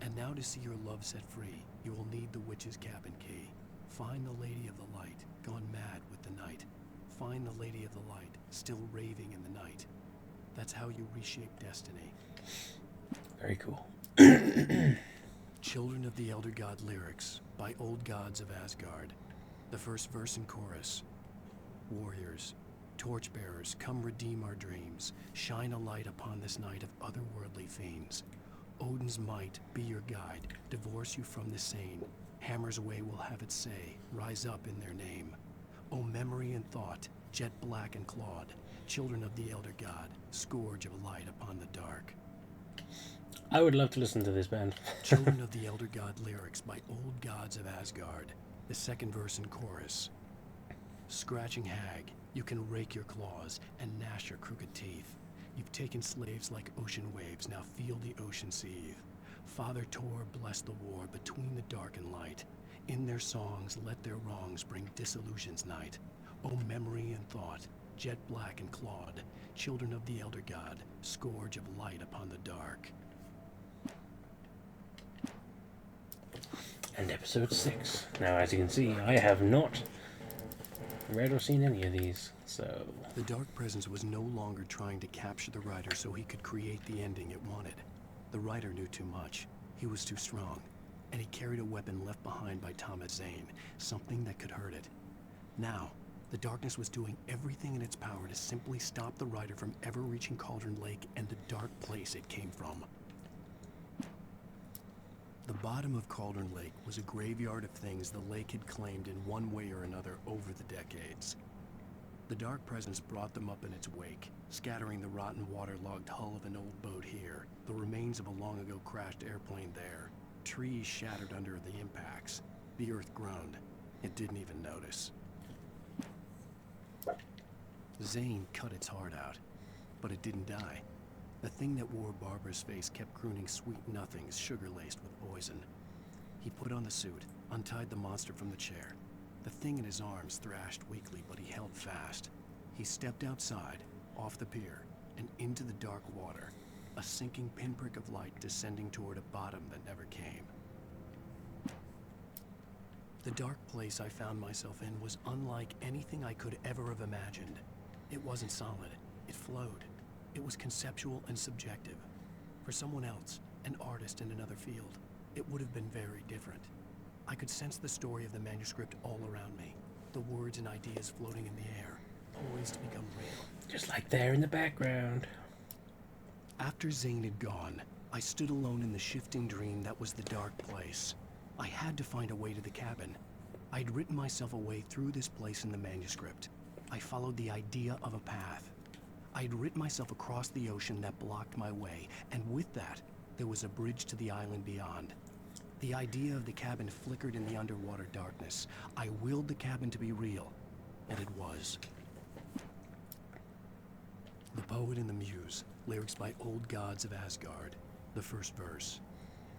And now to see your love set free, you will need the witch's cabin key. Find the Lady of the Light, gone mad with the night. Find the Lady of the Light, still raving in the night. That's how you reshape destiny. Very cool. Children of the Elder God lyrics by Old Gods of Asgard. The first verse and chorus. Warriors, torchbearers, come redeem our dreams. Shine a light upon this night of otherworldly fiends. Odin's might be your guide, divorce you from the sane. Hammer's way will have its say, rise up in their name. O memory and thought, jet black and clawed, children of the Elder God, scourge of light upon the dark. I would love to listen to this band. Children of the Elder God lyrics by Old Gods of Asgard. The second verse and chorus. Scratching hag, you can rake your claws and gnash your crooked teeth. You've taken slaves like ocean waves, now feel the ocean seethe. Father Tor bless the war between the dark and light. In their songs let their wrongs bring disillusion's night. O memory and thought, jet black and clawed, children of the Elder God, scourge of light upon the dark. And episode 6. Now, as you can see, I have not read or seen any of these, so... The Dark Presence was no longer trying to capture the writer so he could create the ending it wanted. The writer knew too much. He was too strong. And he carried a weapon left behind by Thomas Zane, something that could hurt it. Now, the darkness was doing everything in its power to simply stop the writer from ever reaching Cauldron Lake and the dark place it came from. The bottom of Cauldron Lake was a graveyard of things the lake had claimed in one way or another over the decades. The Dark Presence brought them up in its wake, scattering the rotten waterlogged hull of an old boat here, the remains of a long-ago crashed airplane there, trees shattered under the impacts. The earth groaned. It didn't even notice. Zane cut its heart out, but it didn't die. The thing that wore Barbara's face kept crooning sweet nothings sugar-laced with poison. He put on the suit, untied the monster from the chair. The thing in his arms thrashed weakly, but he held fast. He stepped outside, off the pier, and into the dark water, a sinking pinprick of light descending toward a bottom that never came. The dark place I found myself in was unlike anything I could ever have imagined. It wasn't solid. It flowed. It was conceptual and subjective. For someone else, an artist in another field, it would have been very different. I could sense the story of the manuscript all around me, the words and ideas floating in the air, poised to become real. Just like there in the background. After Zane had gone, I stood alone in the shifting dream that was the dark place. I had to find a way to the cabin. I'd written myself a way through this place in the manuscript. I followed the idea of a path. I'd written myself across the ocean that blocked my way, and with that, there was a bridge to the island beyond. The idea of the cabin flickered in the underwater darkness. I willed the cabin to be real, and it was. The Poet and the Muse, lyrics by Old Gods of Asgard. The first verse.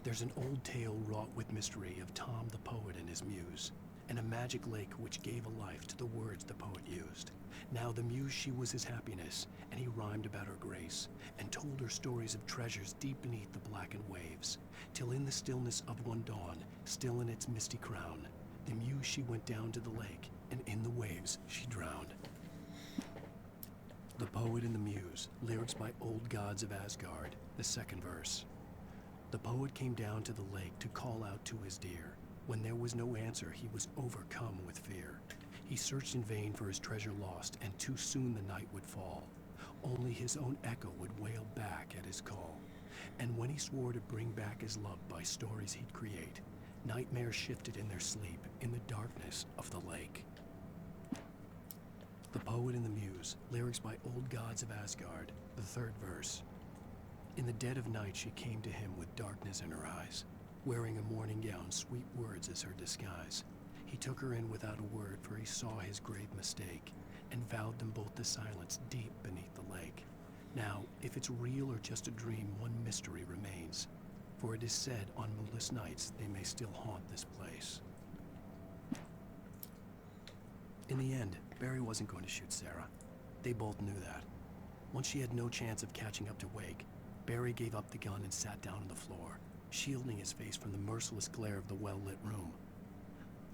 There's an old tale wrought with mystery of Tom the Poet and his muse, and a magic lake which gave a life to the words the poet used. Now the muse, she was his happiness, and he rhymed about her grace, and told her stories of treasures deep beneath the blackened waves, till in the stillness of one dawn, still in its misty crown, the muse she went down to the lake, and in the waves she drowned. The Poet and the Muse, lyrics by Old Gods of Asgard, the second verse. The poet came down to the lake to call out to his dear. When there was no answer, he was overcome with fear. He searched in vain for his treasure lost, and too soon the night would fall. Only his own echo would wail back at his call. And when he swore to bring back his love by stories he'd create, nightmares shifted in their sleep in the darkness of the lake. The Poet and the Muse, lyrics by Old Gods of Asgard, the third verse. In the dead of night she came to him with darkness in her eyes, wearing a mourning gown, sweet words as her disguise. He took her in without a word, for he saw his grave mistake, and vowed them both to silence deep beneath the lake. Now, if it's real or just a dream, one mystery remains, for it is said on moonless nights they may still haunt this place. In the end, Barry wasn't going to shoot Sarah. They both knew that. Once she had no chance of catching up to Wake, Barry gave up the gun and sat down on the floor, shielding his face from the merciless glare of the well-lit room.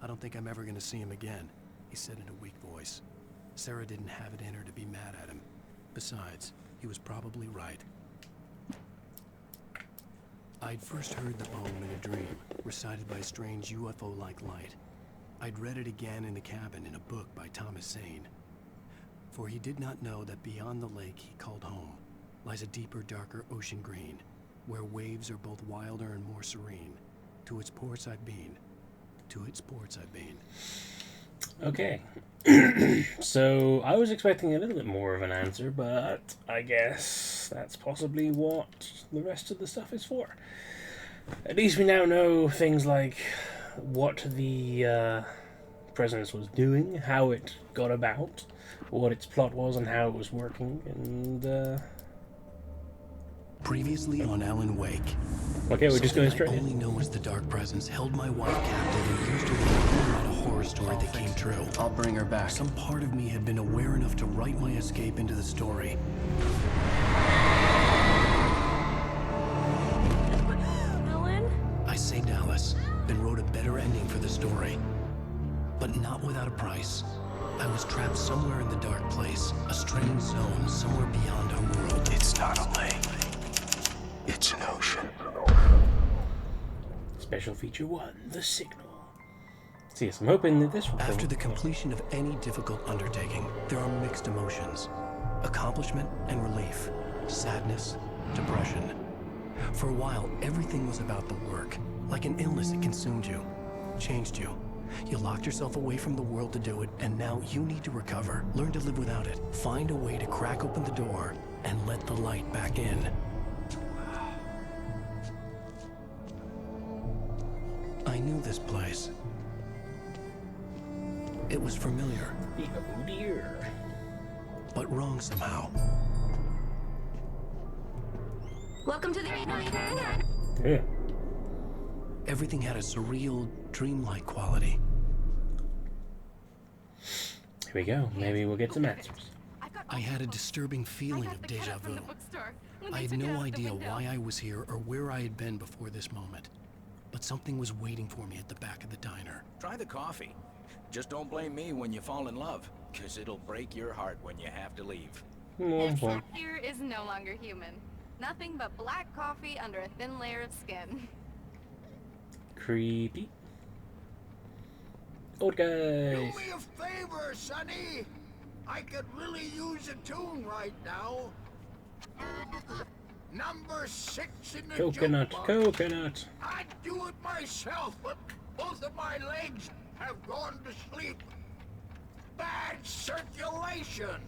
"I don't think I'm ever going to see him again," he said in a weak voice. Sarah didn't have it in her to be mad at him. Besides, he was probably right. I'd first heard the poem in a dream, recited by a strange UFO-like light. I'd read it again in the cabin in a book by Thomas Zane. For he did not know that beyond the lake he called home lies a deeper, darker ocean green, where waves are both wilder and more serene. To its ports I've been. To its ports I've been. Okay. So, I was expecting a little bit more of an answer, but I guess that's possibly what the rest of the stuff is for. At least we now know things like what the Presence was doing, how it got about, what its plot was, and how it was working, and Previously on Alan Wake. Okay, we're just going Something straight I in. only know as the Dark Presence held my wife captive and used her to tell her about a horror story that came true. I'll bring her back. Some part of me had been aware enough to write my escape into the story. Alan? I saved Alice, then wrote a better ending for the story. But not without a price. I was trapped somewhere in the dark place, a strange zone somewhere beyond our world. It's not a lake. It's an ocean. Special feature 1, The Signal. So yes, I'm hoping that this will After the completion of any difficult undertaking, there are mixed emotions. Accomplishment and relief. Sadness, depression. For a while, everything was about the work. Like an illness, it consumed you, changed you. You locked yourself away from the world to do it, and now you need to recover. Learn to live without it. Find a way to crack open the door and let the light back in. I knew this place. It was familiar, Oh dear. but wrong somehow. Welcome to the... Yeah. Everything had a surreal, dreamlike quality. Here we go. Maybe we'll get some answers. I had a disturbing feeling of deja vu. I had no idea why I was here or where I had been before this moment. But something was waiting for me at the back of the diner. Try the coffee. Just don't blame me when you fall in love, because it'll break your heart when you have to leave. This here is no longer human. Nothing but black coffee under a thin layer of skin. Creepy. Old guys. Do me a favor, Sonny. I could really use a tune right now. Number 6 in the Coconut, jukebox. coconut. I'd do it myself, but both of my legs have gone to sleep. Bad circulation.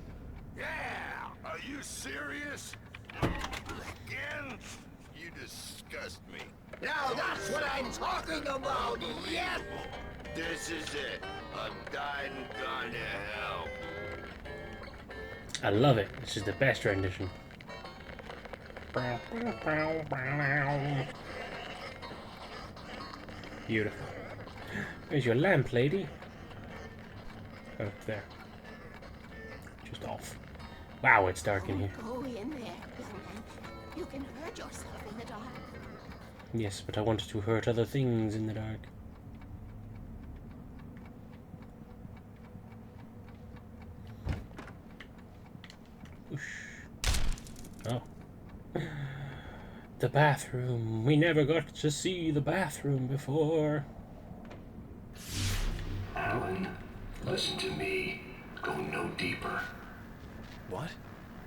Yeah. Are you serious? Again? You disgust me. Now that's what I'm talking about. Yes. This is it. I'm died and gone to hell. I love it. This is the best rendition. Beautiful. Where's your lamp, lady? Oh, there. Just off. Wow, it's dark in here. Go in there, young man. You can hurt yourself in the dark. Yes, but I wanted to hurt other things in the dark. Whoosh. Oh. The bathroom. We never got to see the bathroom before. Alan, Oh. Listen to me. Go no deeper. What?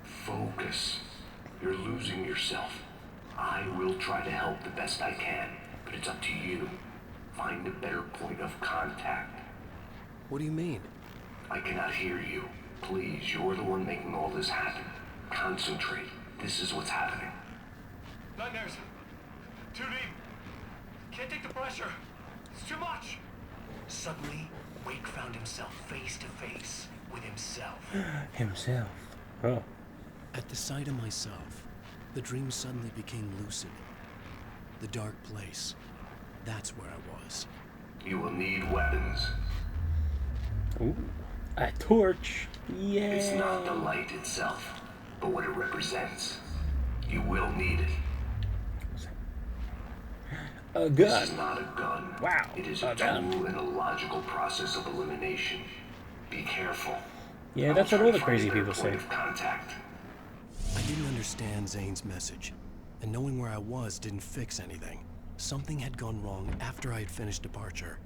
Focus. You're losing yourself. I will try to help the best I can, but it's up to you. Find a better point of contact. What do you mean? I cannot hear you. Please, you're the one making all this happen. Concentrate. This is what's happening. Nightmares. Too deep. Can't take the pressure. It's too much. Suddenly, Wake found himself face to face with himself. Himself. Oh. At the sight of myself, the dream suddenly became lucid. The dark place. That's where I was. You will need weapons. Ooh. A torch. Yeah. It's not the light itself, but what it represents. You will need it. A gun. This is not a gun. Wow. It is a tool in a logical process of elimination. Be careful. Yeah, that's what all the crazy people say. Point of contact. I didn't understand Zane's message, and knowing where I was didn't fix anything. Something had gone wrong after I had finished departure.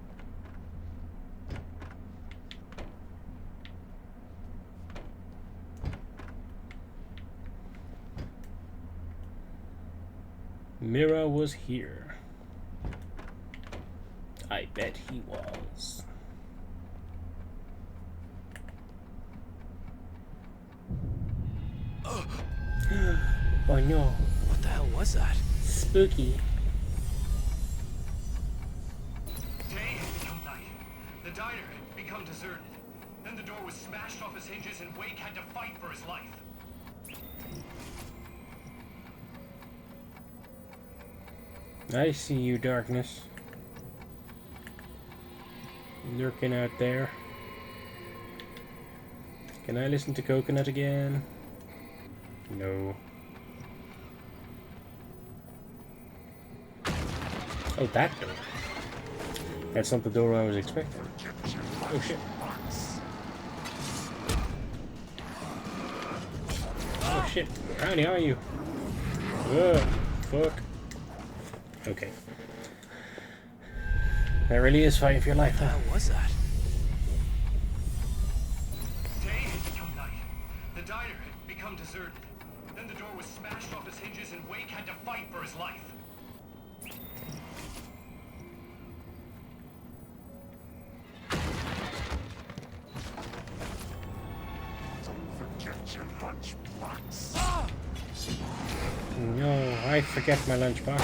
Mira was here. I bet he was. Oh no. What the hell was that? Spooky. Day had become night. The diner had become deserted. Then the door was smashed off its hinges and Wake had to fight for his life. I see you, darkness. Lurking out there. Can I listen to Coconut again? No. Oh, that door. That's not the door I was expecting. Oh shit. Oh shit. Howdy, are you? Ugh. Fuck. Okay. That really is fighting for your life, What the huh? hell was that? Day had become night. The diner had become deserted. Then the door was smashed off its hinges and Wake had to fight for his life. No, I forget my lunchbox.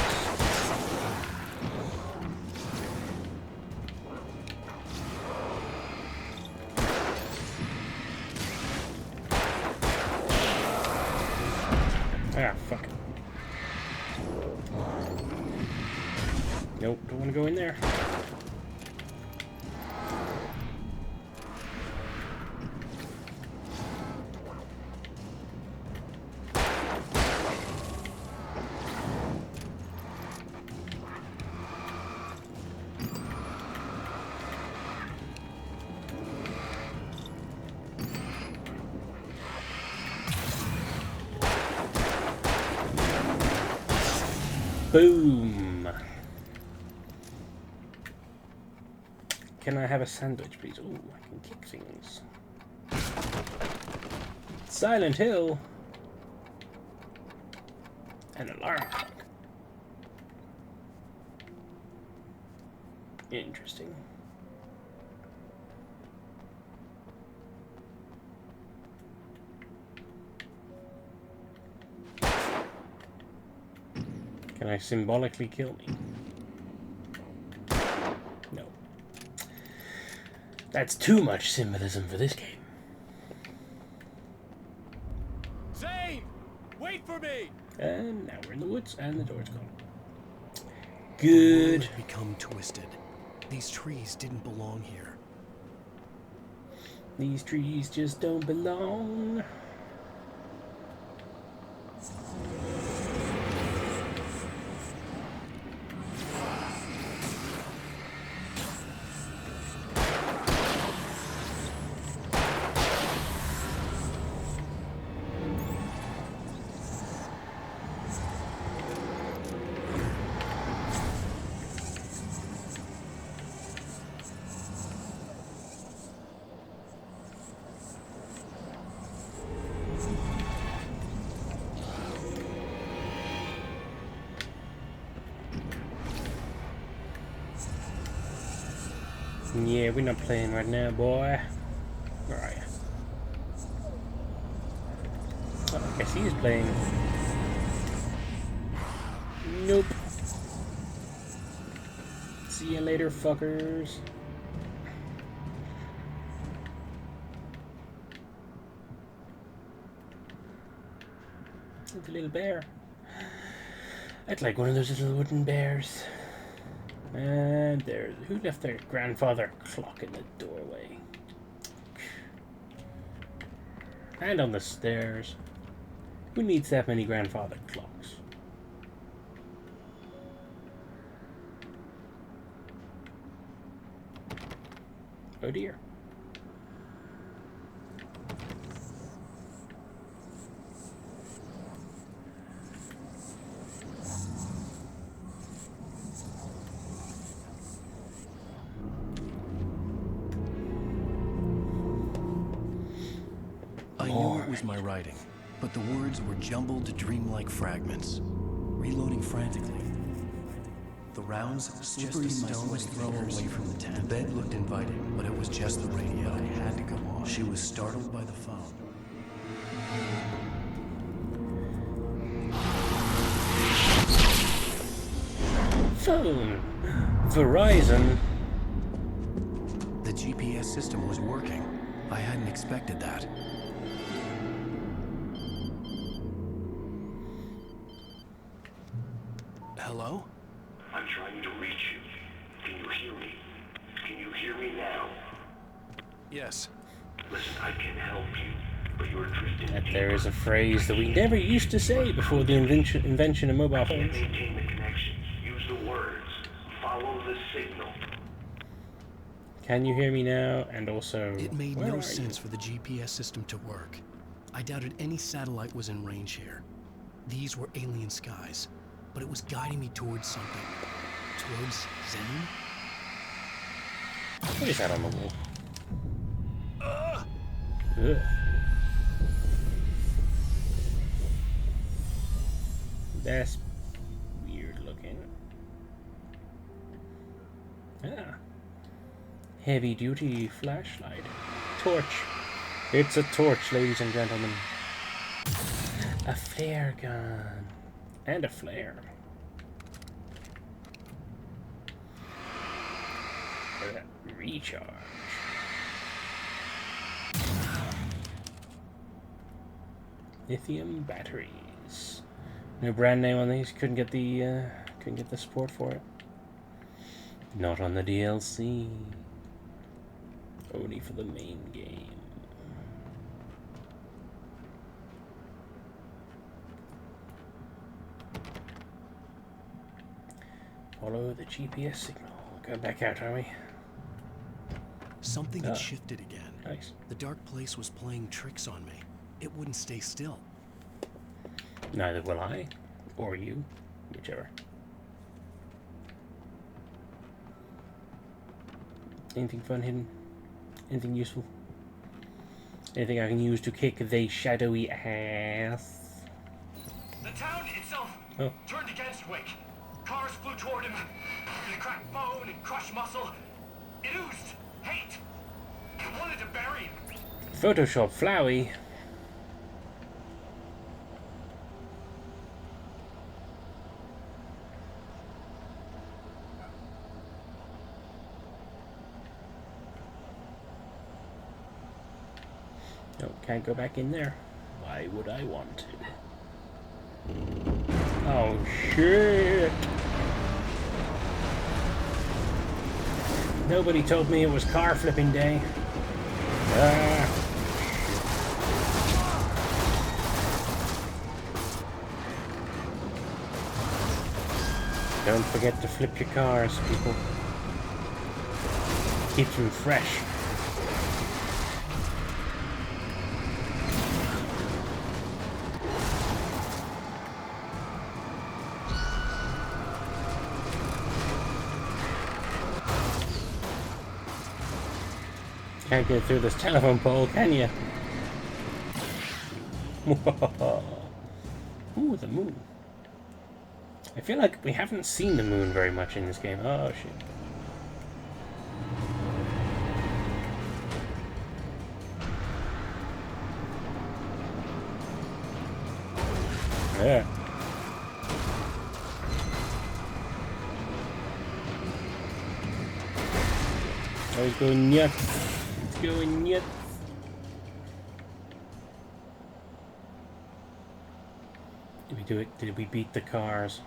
Ah, fuck. Nope, don't want to go in there. Boom! Can I have a sandwich, please? Ooh, I can kick things. Silent Hill! An alarm clock. Interesting. Can I symbolically kill me? No. That's too much symbolism for this game. Zane! Wait for me! And now we're in the woods, and the door's gone. The world Good. had become twisted. These trees didn't belong here. These trees just don't belong. Yeah, we're not playing right now, boy. Where are you? Oh, I guess he's playing. Nope. See you later, fuckers. The little bear. I'd like one of those little wooden bears. And there's who left their grandfather clock in the doorway. And on the stairs. Who needs that many grandfather clocks? Oh dear. I knew it was my writing, but the words were jumbled, dreamlike fragments. Reloading frantically. The rounds, slippery stones thrown away from the tent. The bed looked inviting, but it was just the radio. I had to go on. She was startled by the phone. Phone. Verizon. The GPS system was working. I hadn't expected that. Hello? I'm trying to reach you. Can you hear me? Can you hear me now? Yes. Listen, I can help you, but you're drifting That deeper. there is a phrase that we never used to say before the invention of mobile Can't phones. maintain the connection. Use the words. Follow the signal. Can you hear me now? And also, It made where no are sense you? for the GPS system to work. I doubted any satellite was in range here. These were alien skies, but it was guiding me towards something. Towards Zen? What is that on the wall? Ugh. That's weird looking. Ah. Heavy duty flashlight. Torch. It's a torch, ladies and gentlemen. A flare gun. And a flare. Recharge. Lithium batteries. No brand name on these. Couldn't get the support for it. Not on the DLC. Only for the main game. Follow the GPS signal. Go back out, are we? Something had shifted again. Nice. The dark place was playing tricks on me. It wouldn't stay still. Neither will I. Or you. Whichever. Anything fun hidden? Anything useful? Anything I can use to kick the shadowy ass? The town itself turned against Wake. Cars flew toward him. He cracked bone and crushed muscle. It oozed hate. It wanted to bury him. Photoshop Flowey. No, can't go back in there. Why would I want to? Oh shit! Nobody told me it was car flipping day. Don't forget to flip your cars, people. Keeps them fresh. Can't get through this telephone pole, can you? Ooh, the moon. I feel like we haven't seen the moon very much in this game. Oh, shit. Yeah. Oh, he's going nuts. It's going nuts. Did we do it? Did we beat the cars?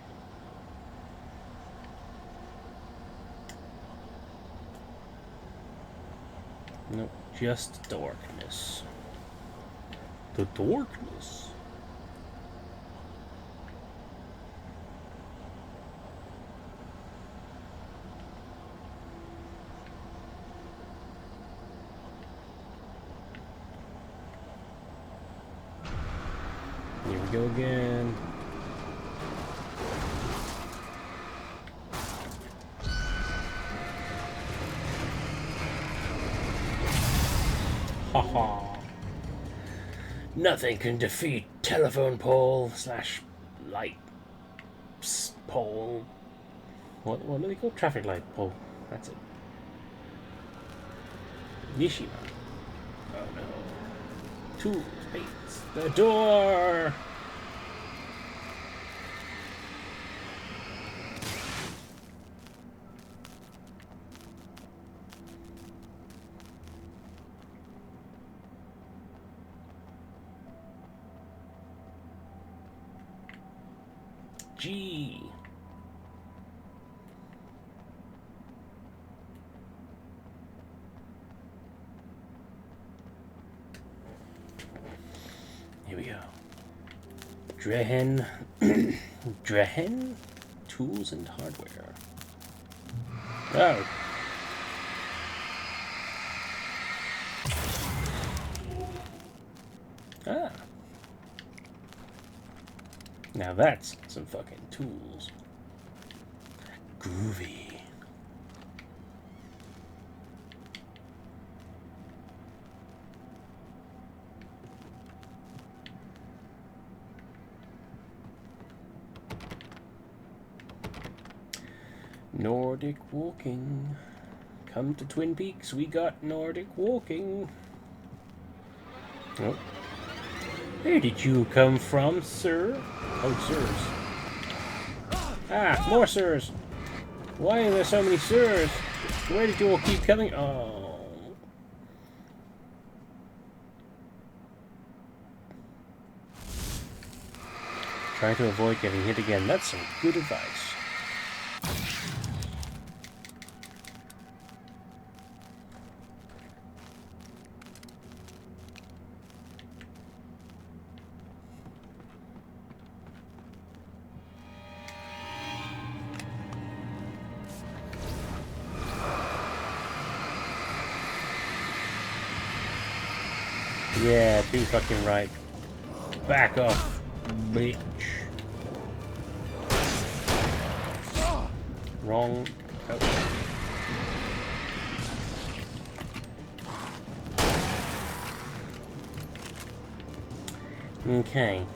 Nope, just darkness. The darkness. Here we go again. Haha. Nothing can defeat telephone pole / light pole. What do they call traffic light pole? That's it. Mishima. Oh no. Tools, baits, the door. G. Here we go. Drehen. Drehen? Tools and hardware. Oh. Ah. Now that's some fucking tools. Groovy. Nordic walking. Come to Twin Peaks, we got Nordic walking. Oh. Where did you come from, sir? Oh, sirs. Ah, more sirs. Why are there so many sirs? Where did you all keep coming? Oh. Try to avoid getting hit again. That's some good advice. Yeah, too fucking right. Back off, bitch. Wrong. Oh. Okay.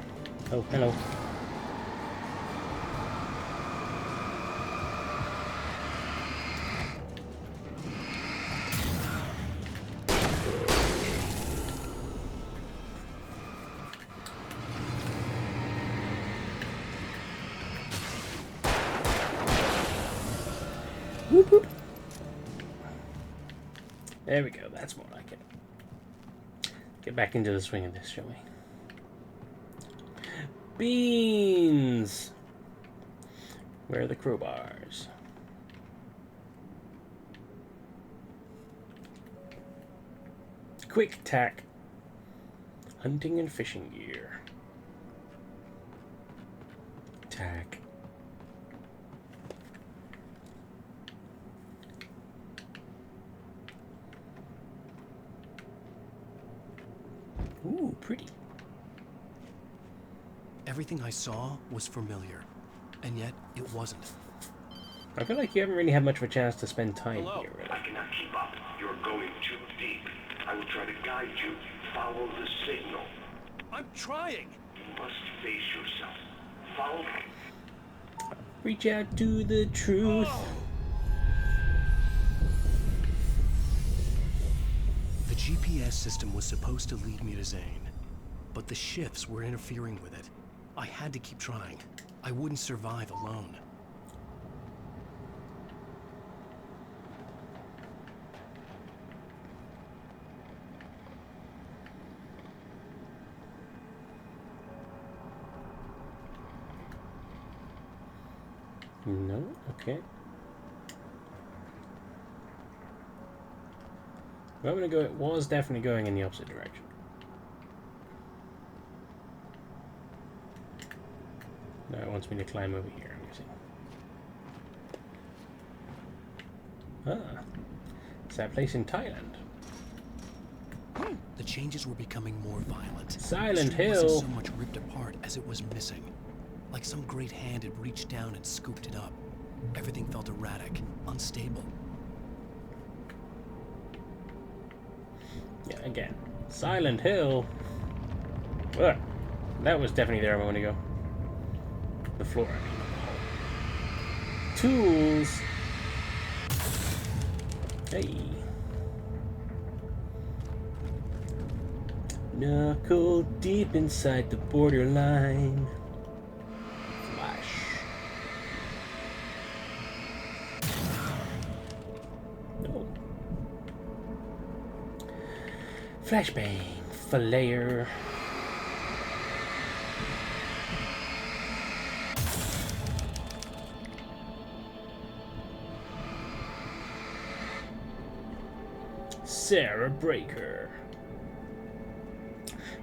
Oh, hello. Whoop, whoop. There we go, that's more like it. Get back into the swing of this, shall we? Beans! Where are the crowbars? Quick tack. Hunting and fishing gear. Tack. Ooh, pretty. Everything I saw was familiar, and yet it wasn't. I feel like you haven't really had much of a chance to spend time Hello. here, really. I cannot keep up. You're going too deep. I will try to guide you. Follow the signal. I'm trying! You must face yourself. Follow me. Reach out to the truth. The GPS system was supposed to lead me to Zane, but the shifts were interfering with it. I had to keep trying. I wouldn't survive alone. No? Okay. Well, I'm gonna go. It was definitely going in the opposite direction. No, it wants me to climb over here, I'm guessing. Ah. It's that place in Thailand. The changes were becoming more violent. Silent The street Hill. wasn't so much ripped apart as it was missing. Like some great hand had reached down and scooped it up. Everything felt erratic, unstable. Yeah, again. Silent Hill. Well, that was definitely there I want to go. The floor, I mean. Tools. Hey. Knuckle deep inside the borderline. Flash. No. Flashbang. Flair. Sarah Breaker.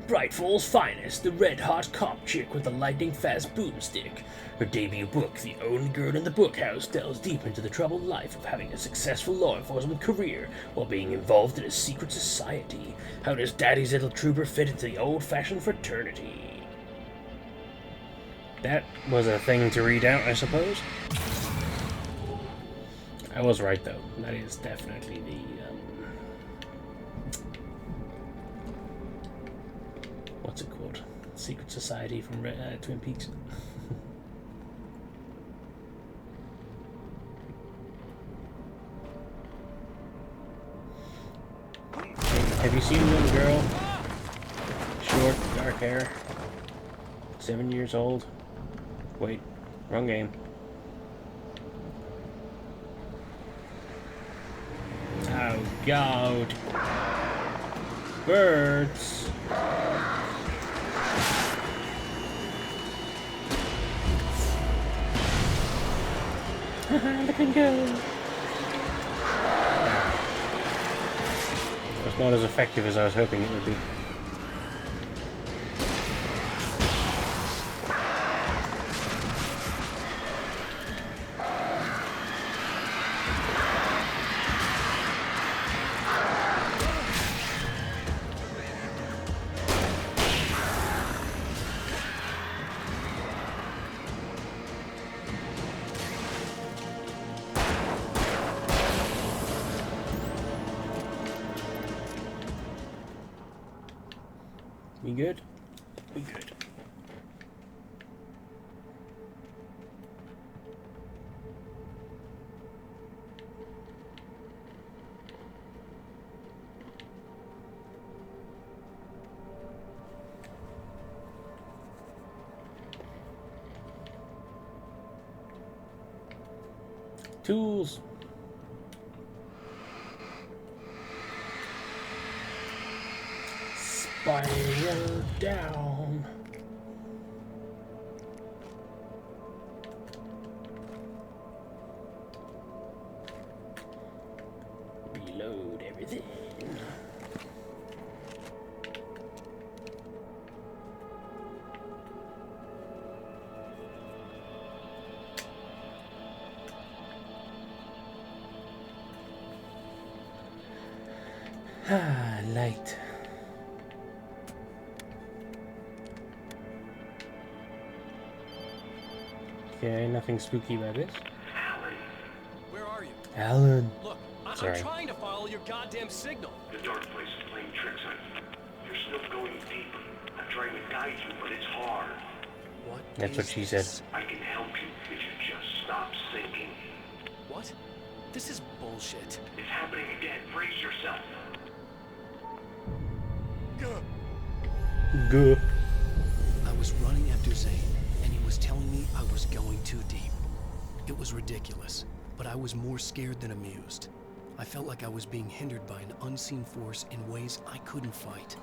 Bright Fall's finest, the red-hot cop chick with a lightning-fast boomstick. Her debut book, The Only Girl in the Bookhouse, delves deep into the troubled life of having a successful law enforcement career while being involved in a secret society. How does Daddy's little trooper fit into the old-fashioned fraternity? That was a thing to read out, I suppose. I was right, though. That is definitely the, what's it called? Secret Society from Twin Peaks. Have you seen a little girl? Short, dark hair. 7 years old. Wait, wrong game. Oh, God. Birds. Look and go. It's not as effective as I was hoping it would be. We good? We good. Tools. Spiral down. Reload everything. Ah, light. Okay, nothing spooky about this. Alan, Where are you? Alan. Look, I'm Sorry. trying to follow your goddamn signal. the dark place is playing tricks on you. You're still going deep. I'm trying to guide you, but it's hard. What? That's what is she said. this? I can help you if you just stop sinking. What? This is bullshit. It's happening again. Brace yourself. Good. I was was running after Zane, and he was telling me I was going too deep. It was ridiculous, but I was more scared than amused. I felt like I was being hindered by an unseen force in ways I couldn't fight.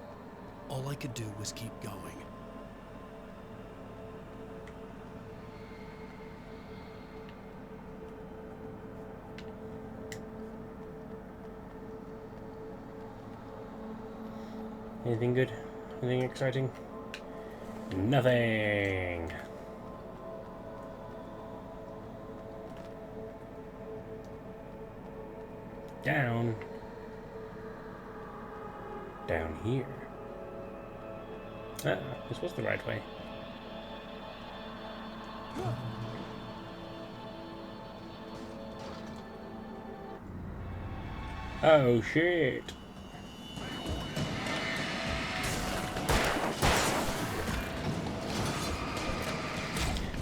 All I could do was keep going. Anything good? Anything exciting? Nothing! Down. Down here. Ah, this was the right way. Oh shit!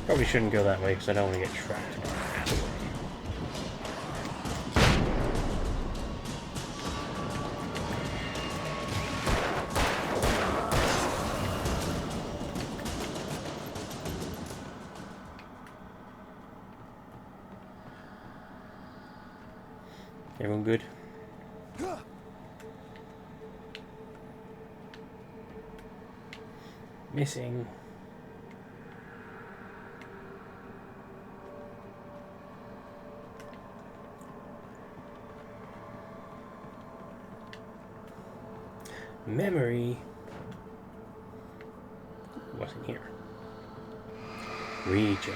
Probably shouldn't go that way because I don't want to get trapped. Everyone good? Missing. Memory wasn't here. Recharge.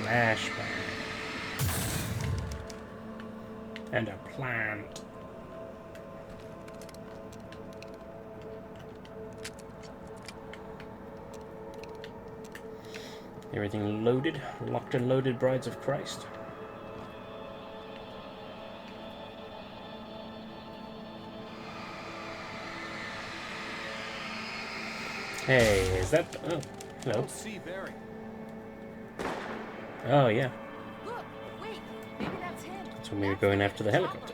Flashback. And a plant. Everything loaded, locked and loaded, Brides of Christ. Hey, is that... Oh, hello. Don't see Barry. Oh, yeah. Look, wait, maybe that's him. That's when we were going after the helicopter.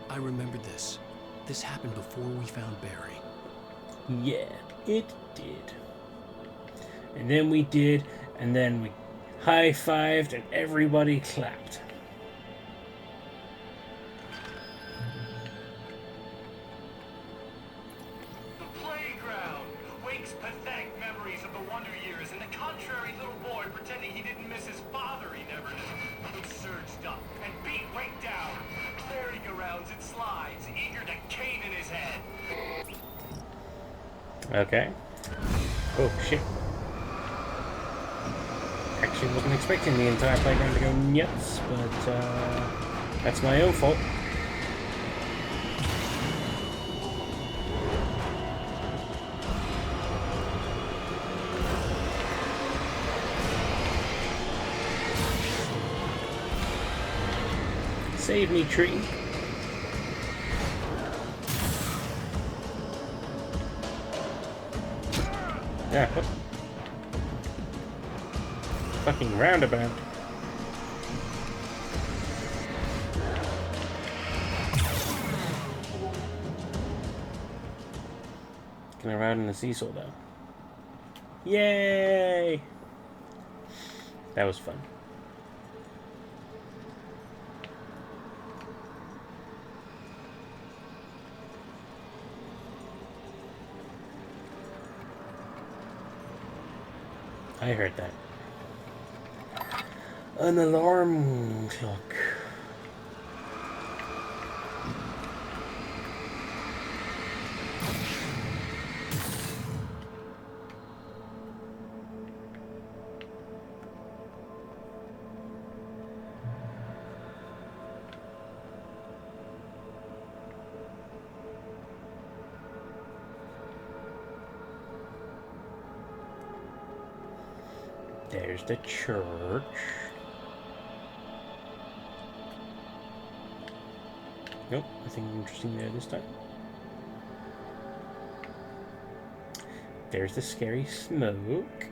I remembered this. This happened before we found Barry. Yeah, it did. And then we did, and then we high-fived and everybody clapped. The playground! Wake's pathetic memories of the Wonder Years and the contrary little boy pretending he didn't miss his father he never did. He surged up and beat Wake down. Merry-go-rounds and slides, eager to cane in his head. Okay. Oh, shit. Actually wasn't expecting the entire playground to go nuts, but that's my own fault. Save me, tree. Yeah, what? Fucking roundabout. Can I ride in the seesaw though? Yay! That was fun. I heard that. An alarm clock. There's the church. Nope, nothing interesting there this time. There's the scary smoke.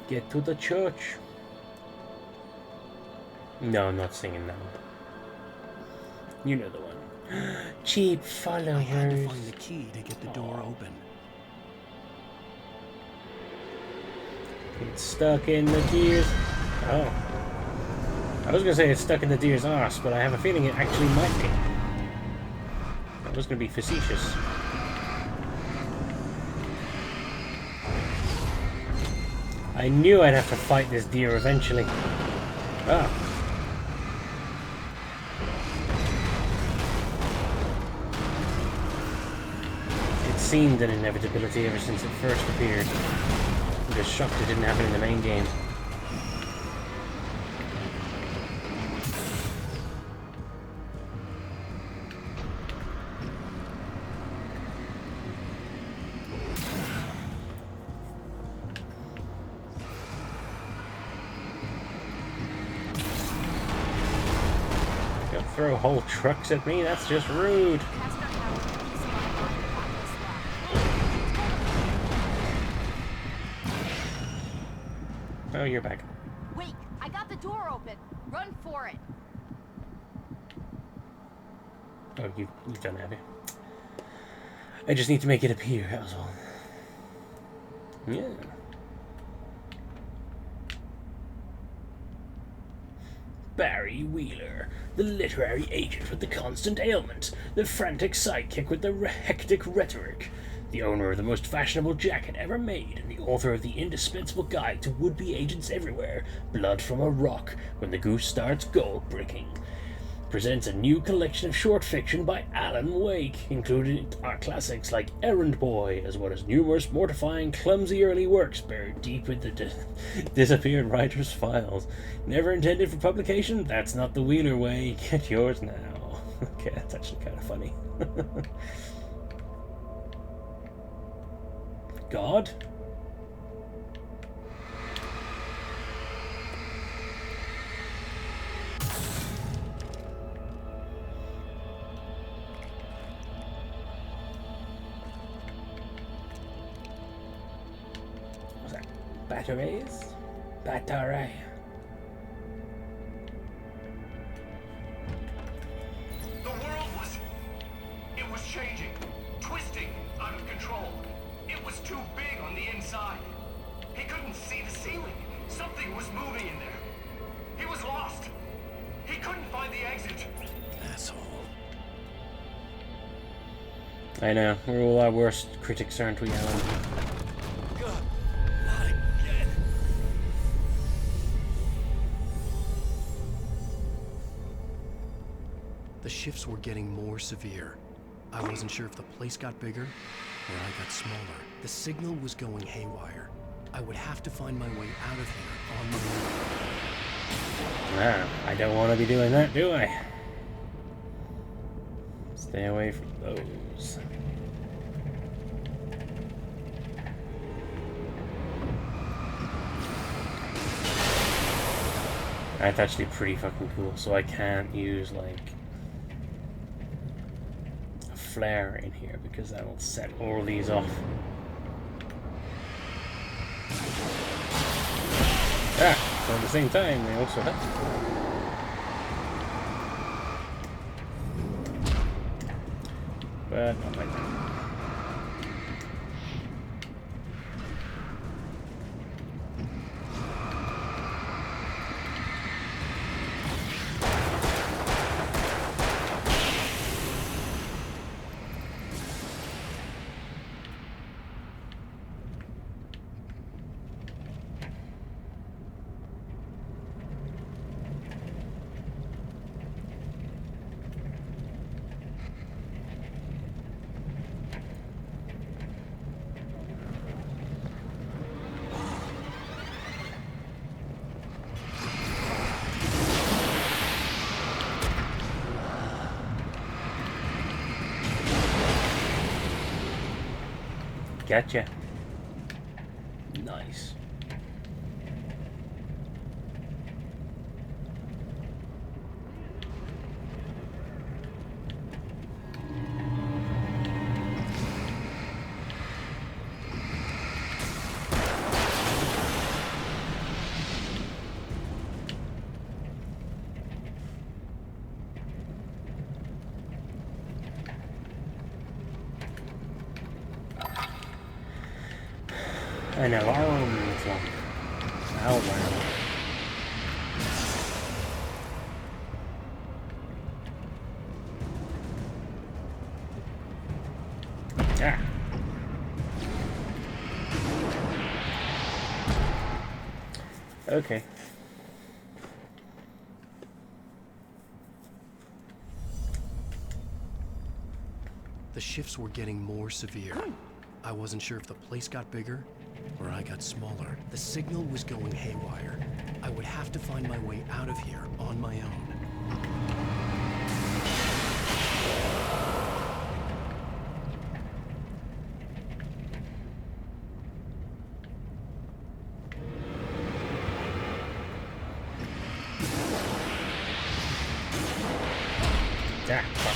Get to the church. No, I'm not singing that one. You know the one. Cheap I had to followers. find the key to get the door open. It's stuck in the deer's... Oh. I was going to say it's stuck in the deer's arse, but I have a feeling it actually might be. That was going to be facetious. I knew I'd have to fight this deer eventually. Ah. It seemed an inevitability ever since it first appeared. I'm just shocked it didn't happen in the main game. Don't throw whole trucks at me, that's just rude. Oh, you're back. Wait, I got the door open. Run for it. Oh, you've done it, have you? I just need to make it appear, that was all. Yeah. Barry Wheeler, the literary agent with the constant ailment, the frantic sidekick with the hectic rhetoric, the owner of the most fashionable jacket ever made, and the author of the indispensable guide to would-be agents everywhere, Blood from a Rock, When the Goose Starts Gold-Bricking, presents a new collection of short fiction by Alan Wake, including art classics like Errand Boy, as well as numerous mortifying, clumsy early works buried deep in the disappeared writer's files. Never intended for publication? That's not the Wheeler way. Get yours now. Okay, that's actually kind of funny. God? What's that? Batteries? Battery. The world was changing, twisting out of control. It was too big on the inside. He couldn't see the ceiling. Something was moving in there. He was lost. He couldn't find the exit. Asshole. I know, we're all our worst critics, aren't we, Alan? God, not again. The shifts were getting more severe. I wasn't sure if the place got bigger or I got smaller. The signal was going haywire. I would have to find my way out of here on the move. Ah, I don't want to be doing that, do I? Stay away from those. That's actually pretty fucking cool, so I can't use, like, a flare in here, because that'll set all these off. Ah, so at the same time, they also have... But not like that. Gotcha. Nice. An alarm clock. Alarm. Ah. Okay. The shifts were getting more severe. I wasn't sure if the place got bigger or I got smaller. The signal was going haywire. I would have to find my way out of here on my own. Ah, fuck.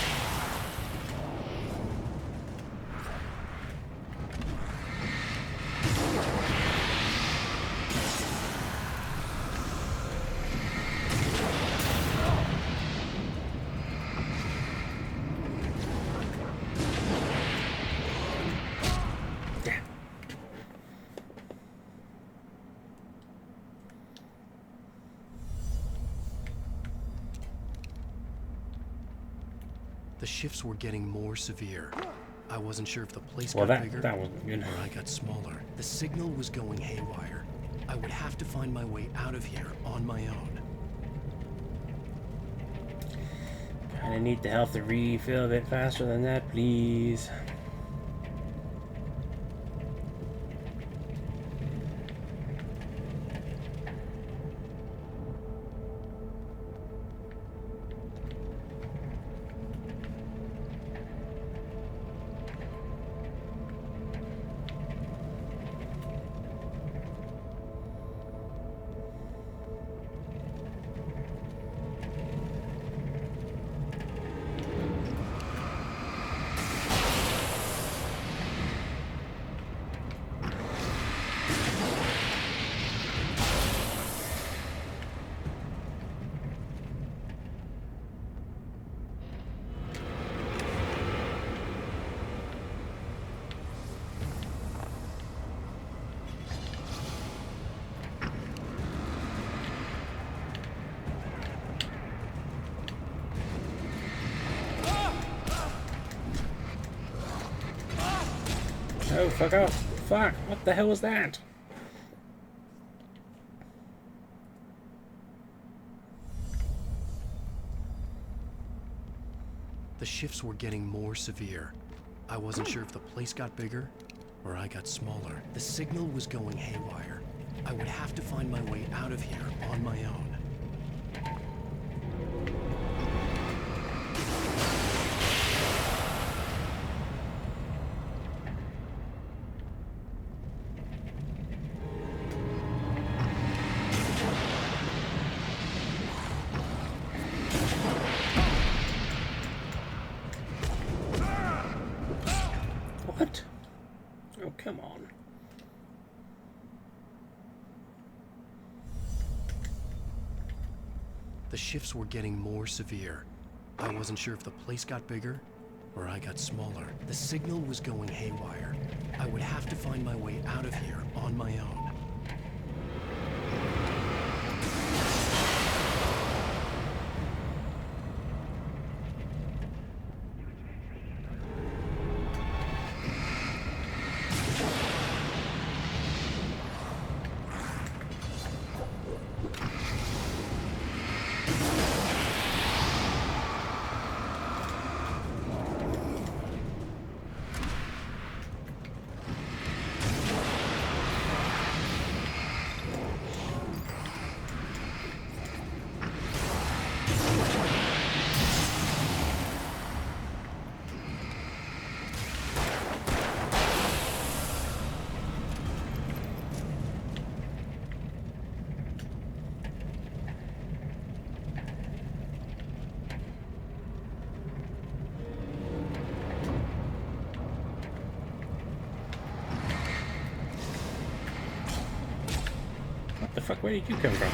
The shifts were getting more severe. I wasn't sure if the place Well, got bigger that wasn't good. or I got smaller. The signal was going haywire. I would have to find my way out of here on my own. Kinda need the health to refill a bit faster than that, please. Oh, fuck off. Fuck, what the hell was that? The shifts were getting more severe. I wasn't sure if the place got bigger or I got smaller. The signal was going haywire. I would have to find my way out of here on my own. What? Oh, come on. The shifts were getting more severe. I wasn't sure if the place got bigger or I got smaller. The signal was going haywire. I would have to find my way out of here on my own. What the fuck? Where did you come from?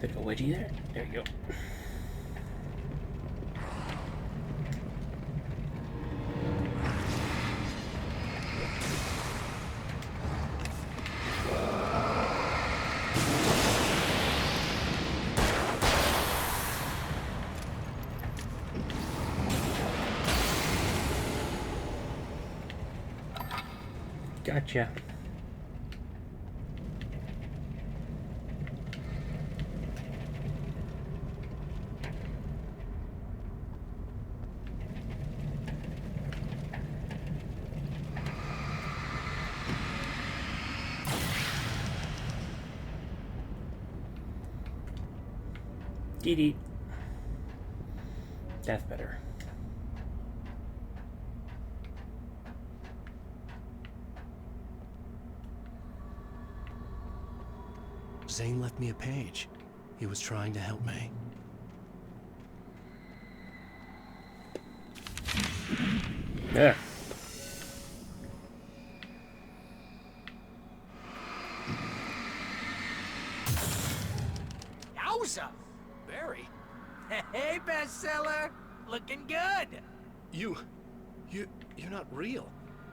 Bit of a wedgie there. There we go. Gotcha. Dee. That's better. Zane left me a page. He was trying to help me. Yeah. Yowza! Barry? Hey, bestseller! Looking good! You're not real.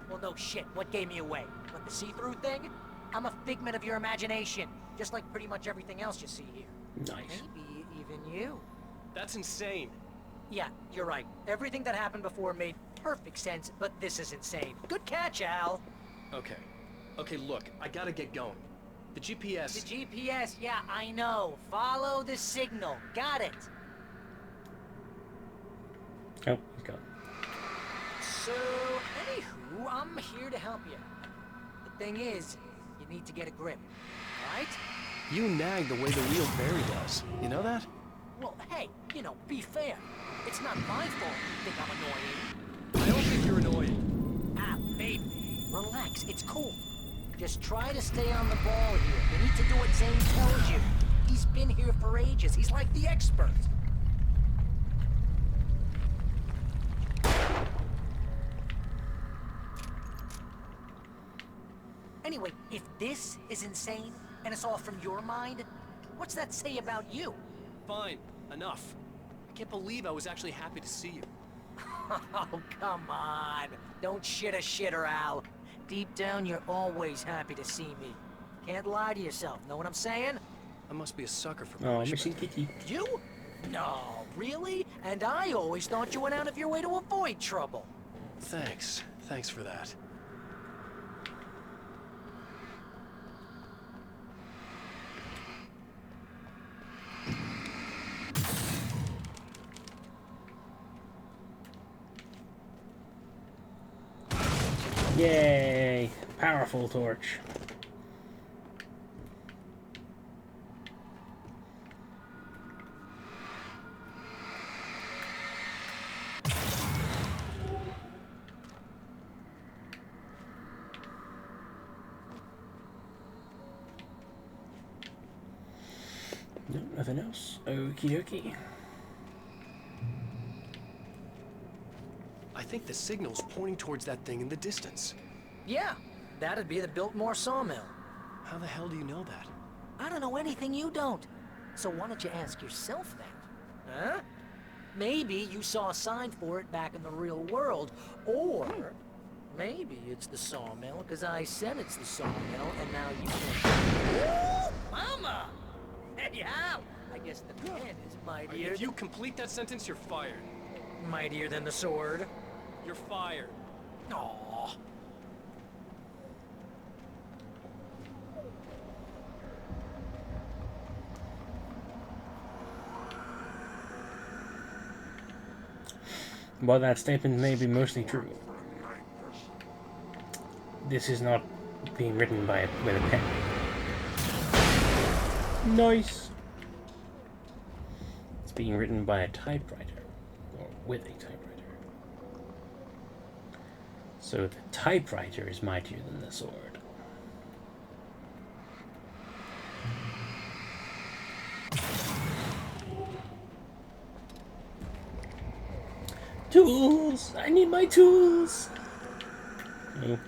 Well, no shit. What gave me away? What, the see-through thing? I'm a figment of your imagination, just like pretty much everything else you see here. Nice. Maybe even you. That's insane. Yeah, you're right. Everything that happened before made perfect sense, but this is insane. Good catch, Al. Okay, look, I gotta get going. The GPS... The GPS, yeah, I know. Follow the signal. Got it. Oh, he's gone. So, anywho, I'm here to help you. The thing is, you need to get a grip, right? You nag the way the real Barry does. You know that? Well, hey, you know, be fair. It's not my fault you think I'm annoying. I don't think you're annoying. Ah, babe, relax, it's cool. Just try to stay on the ball here. You need to do what Zane tells you. He's been here for ages. He's like the expert. Anyway, if this is insane, and it's all from your mind, what's that say about you? Fine, enough. I can't believe I was actually happy to see you. Oh, come on. Don't shit a shitter, Al. Deep down, you're always happy to see me. Can't lie to yourself, know what I'm saying? I must be a sucker for Oh, punishment. missing Kitty. You? No, really? And I always thought you went out of your way to avoid trouble. Thanks. Thanks for that. Yay! Powerful torch. No, nothing else. Okie dokie. I think the signal's pointing towards that thing in the distance. Yeah, that'd be the Biltmore sawmill. How the hell do you know that? I don't know anything you don't. So why don't you ask yourself that? Huh? Maybe you saw a sign for it back in the real world, or maybe it's the sawmill because I said it's the sawmill, and now you can... Oh, Mama! Hey, Al! I guess the pen is mightier. If you complete that sentence, you're fired. Mightier than the sword. You're fired. Aww. While that statement may be mostly true, this is not being written with a pen. Nice! It's being written by a typewriter, or with a typewriter. So the typewriter is mightier than the sword. Tools! I need my tools! Oh.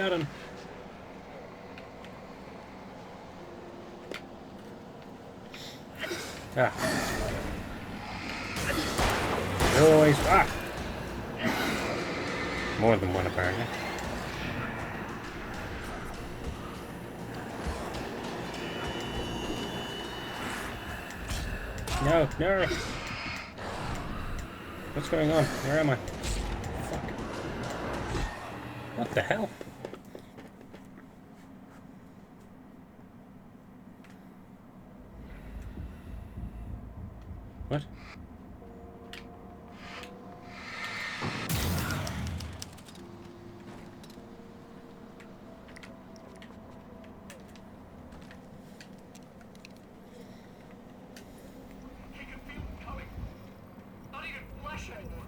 got him. Ah. Always. Ah! More than one, apparently. No, no! What's going on? Where am I? Fuck. What the hell? What? He can feel it coming. Not even flesh anymore.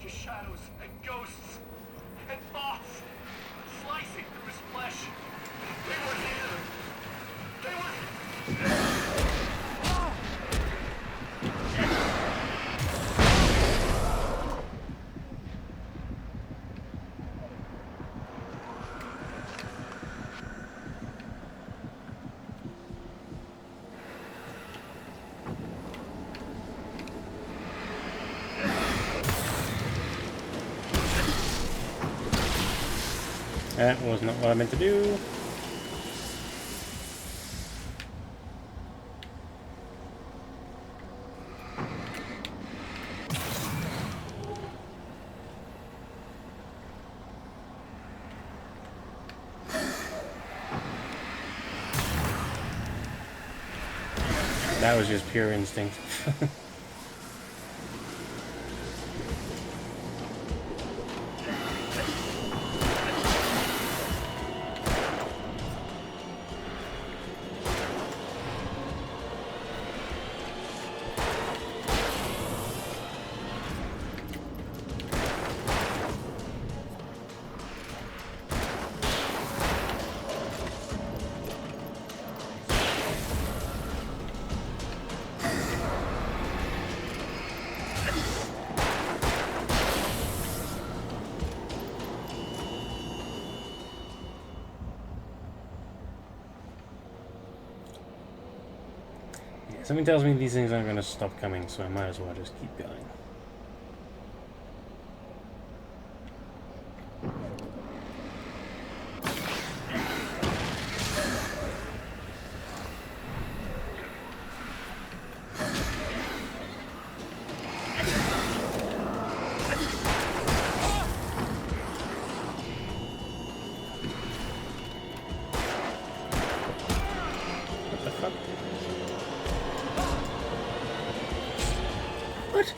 Just shadows and ghosts and thoughts slicing through his flesh. They were here. They were... That was not what I meant to do. That was just pure instinct. Something tells me these things aren't going to stop coming, so I might as well just keep going. What the fuck? What?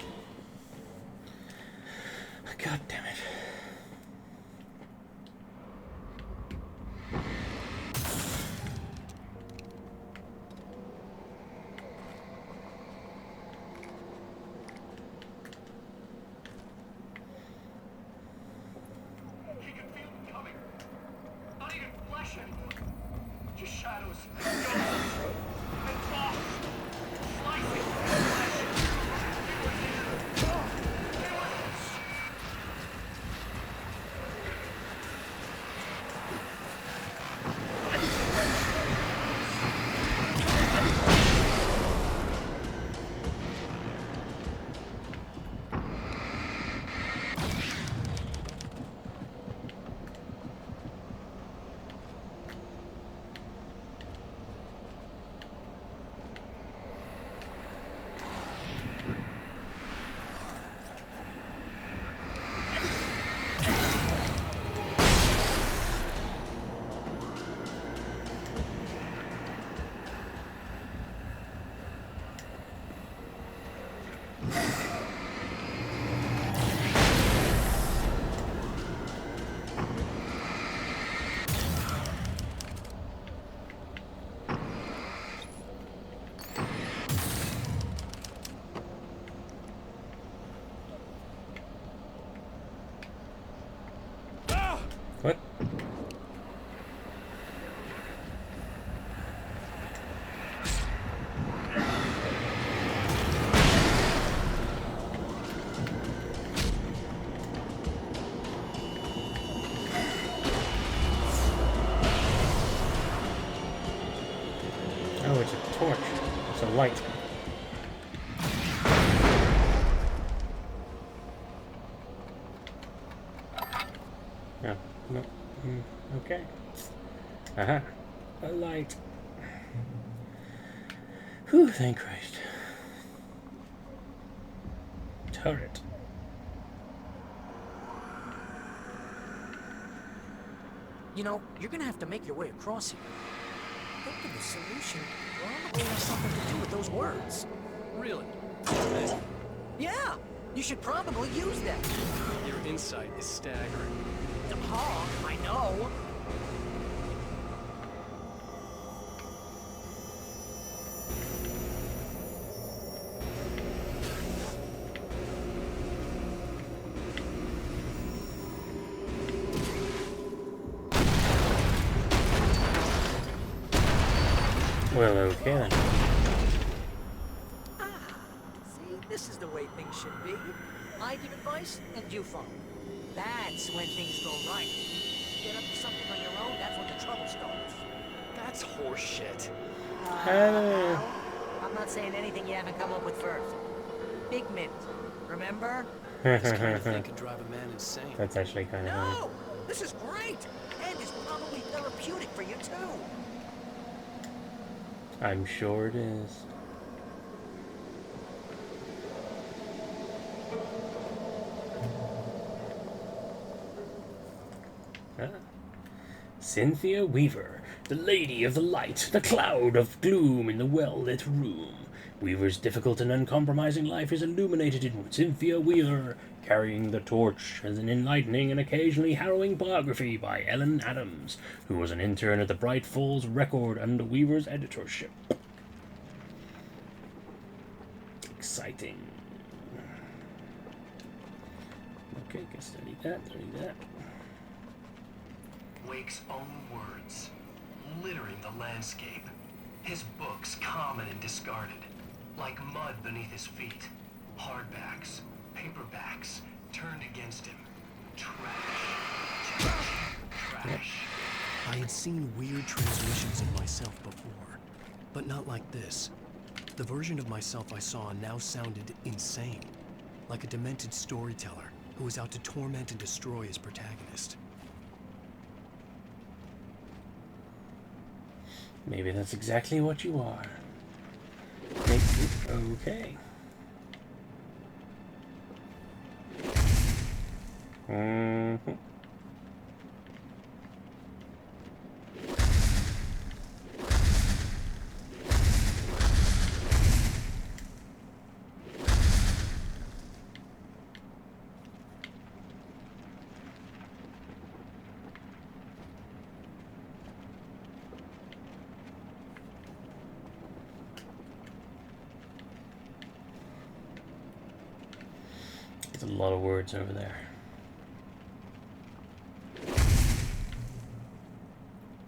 light. No, no, okay. Aha, a light. Whew, thank Christ. Turret. You know, you're gonna have to make your way across here. I think the solution probably has something to do with those words. Really? Yeah, you should probably use them. Your insight is staggering. I know. Well, okay then. See, this is the way things should be. I give advice, and you follow. That's when things go right. Get up to something on your own, that's when the trouble starts. That's horseshit. Well, I'm not saying anything you haven't come up with first. Big Mint, remember? This kind of thing could drive a man insane. That's actually kind of funny. No! This is great! And it's probably therapeutic for you, too. I'm sure it is. Cynthia Weaver, the Lady of the Light, the cloud of gloom in the well-lit room. Weaver's difficult and uncompromising life is illuminated in Cynthia Weaver, Carrying the Torch, as an enlightening and occasionally harrowing biography by Ellen Adams, who was an intern at the Bright Falls Record under Weaver's editorship. Exciting. Okay, guess I need that, I need that. Wake's own words, littering the landscape. His books common and discarded, like mud beneath his feet. Hardbacks, paperbacks, turned against him. Trash. Trash. I had seen weird transmissions of myself before, but not like this. The version of myself I saw now sounded insane, like a demented storyteller who was out to torment and destroy his protagonist. Maybe that's exactly what you are. Maybe, okay. Mm-hmm. There's a lot of words over there.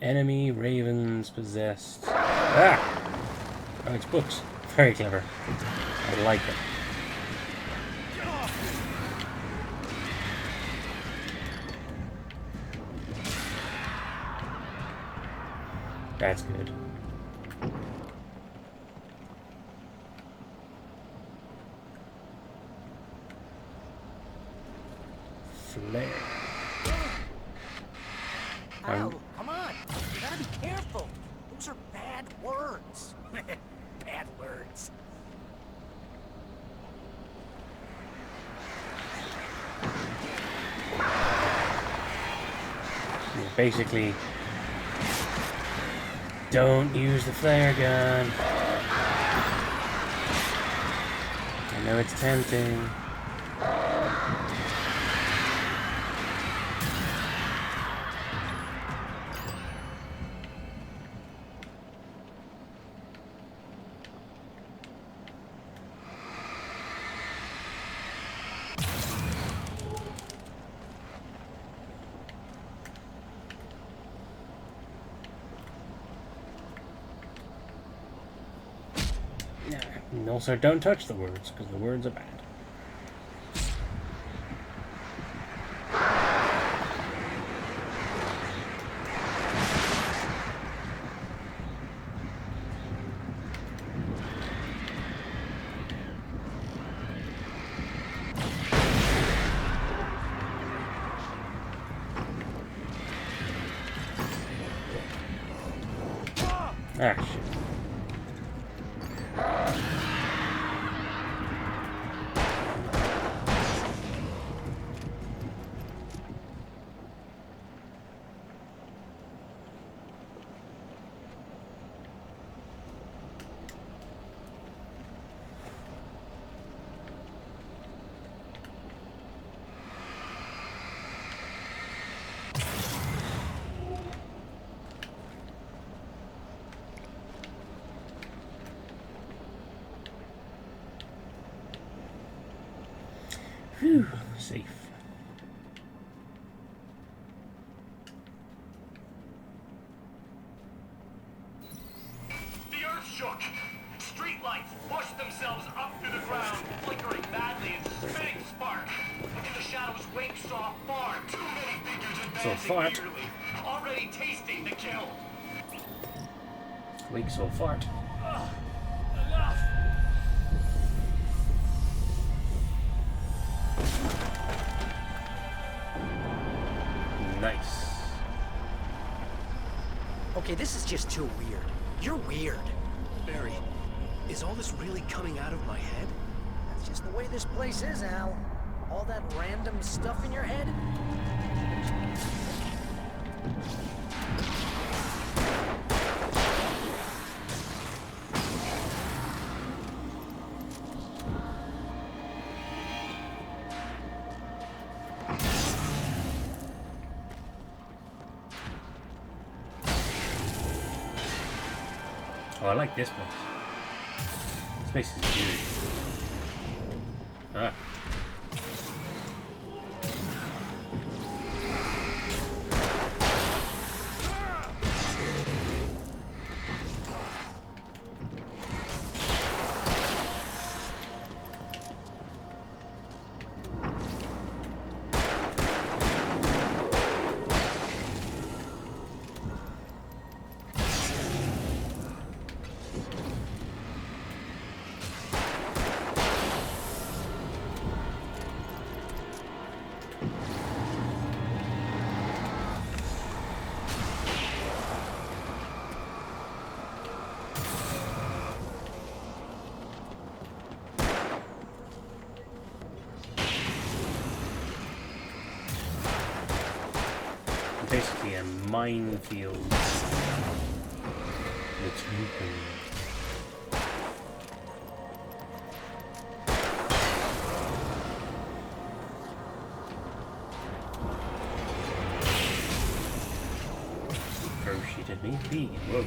Enemy, ravens, possessed. Ah! Oh, it's books. Very clever. I like it. That's good. Flare. Ow, come on. You gotta be careful. Those are bad words. Bad words. Basically, don't use the flare gun. I know it's tempting. And also, don't touch the words, because the words are bad. Ah, shit. Whew, safe. The earth shook. Streetlights pushed themselves up through the ground, flickering madly and spitting spark. In the shadows, Wake saw far too many figures advancing eagerly, already tasting the kill. Wake saw fart. Enough! Nice. Okay, this is just too weird. You're weird. Barry, is all this really coming out of my head? That's just the way this place is, Al. All that random stuff in your head. Oh, I like this place. This place is huge. Ah. Basically a minefield that's open. Proceeded me be. Whoa.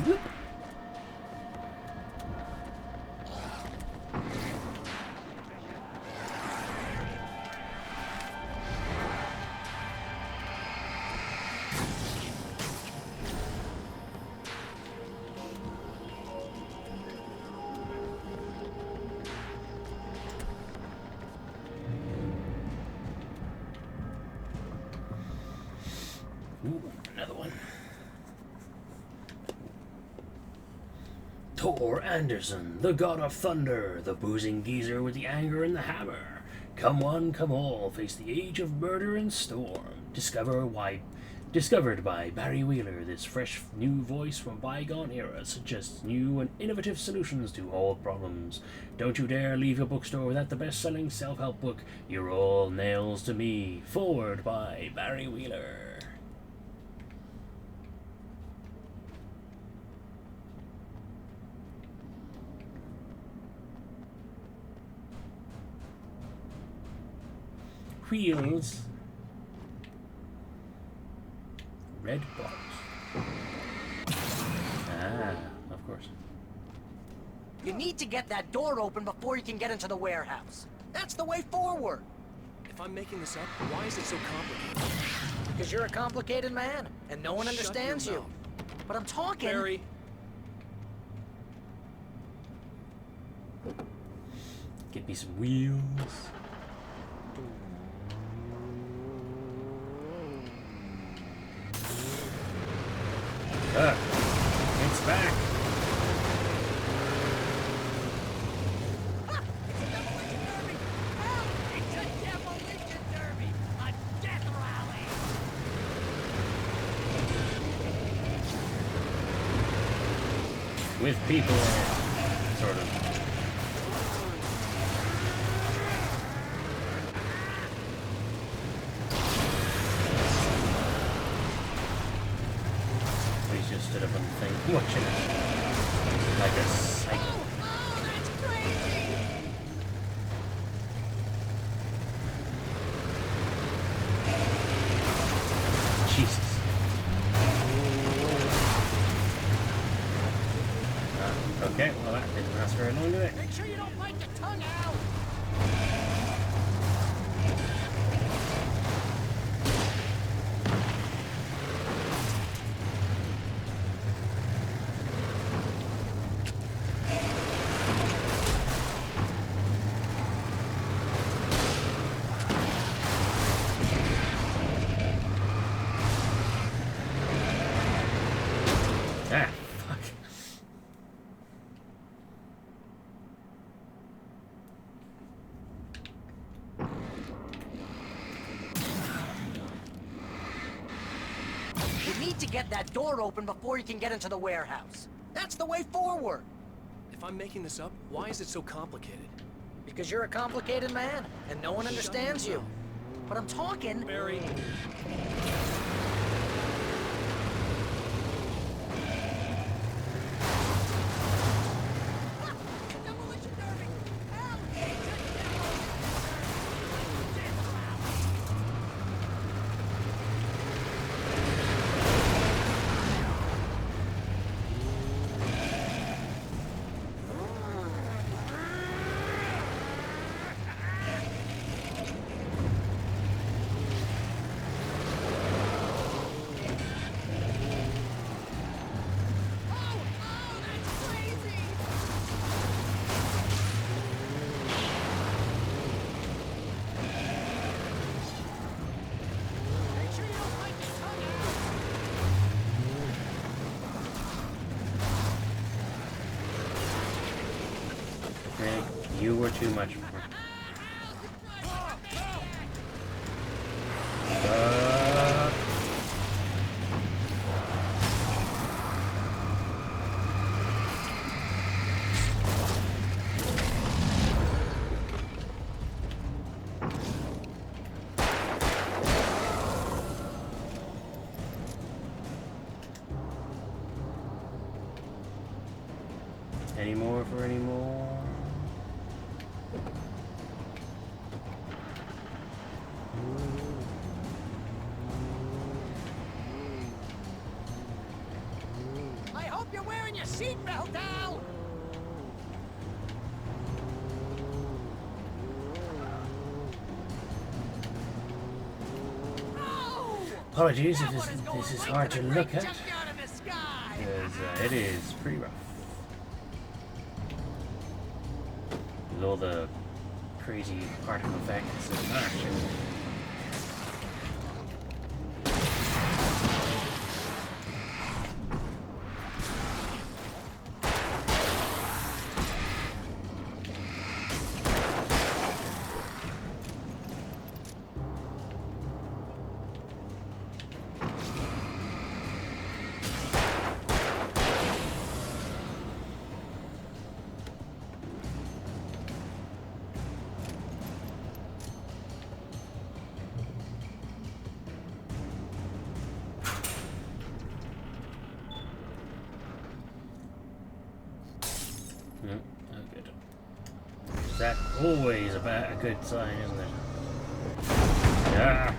Whoop. Ooh, another one. Thor Anderson, the god of thunder, the boozing geezer with the anger and the hammer. Come one, come all, face the age of murder and storm. Discovered by Barry Wheeler, this fresh new voice from bygone era suggests new and innovative solutions to all problems. Don't you dare leave your bookstore without the best-selling self-help book, You're All Nails to Me, forward by Barry Wheeler. Wheels. Red box. Ah, of course. You need to get that door open before you can get into the warehouse. That's the way forward. If I'm making this up, why is it so complicated? Because you're a complicated man, and no one Shut understands your you. mouth. But I'm talking. Barry. Get me some wheels. It's back. With people, sort of. He's just stood up on the thing, watching it like a psycho. Oh, that's crazy! Jesus. Okay, well that didn't last very long, did it? Make sure you don't bite your tongue out. Ah, fuck. You need to get that door open before you can get into the warehouse. That's the way forward. If I'm making this up, why is it so complicated? Because you're a complicated man, and no one understands you. But I'm talking... Barry. Really? You were too much. Any more for any more? I hope you're wearing your seatbelt, Al! Apologies if this is hard to look at, because it is pretty rough. With all the crazy particle effects and action. No, no good. That's always a good sign, isn't it? Ah!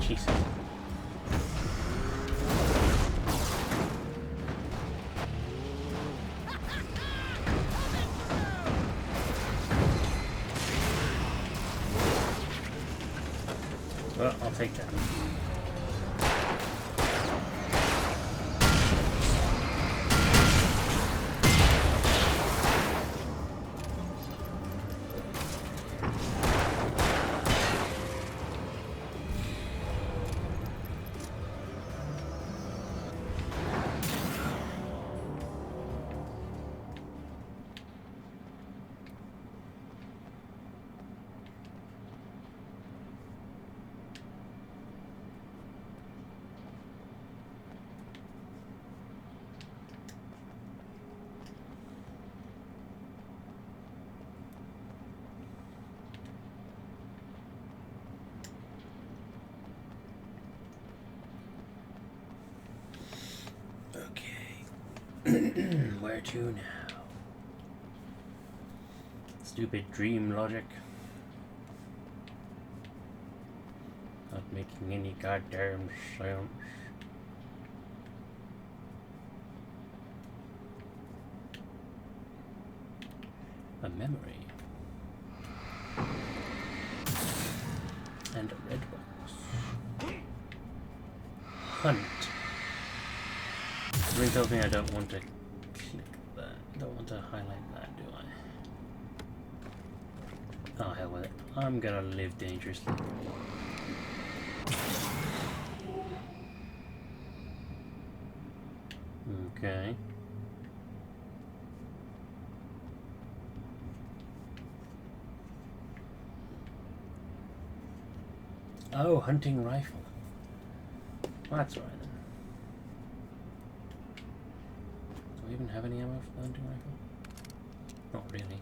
Jesus. take that. Where to now? Stupid dream logic. Not making any goddamn sense. A memory. And a red box. Hunt. Something tells me I don't want to click that. I don't want to highlight that, do I? Oh, hell with it. I'm gonna live dangerously. Okay. Oh, hunting rifle. Well, that's right then. Do we even have any ammo for the hunting rifle? Not really.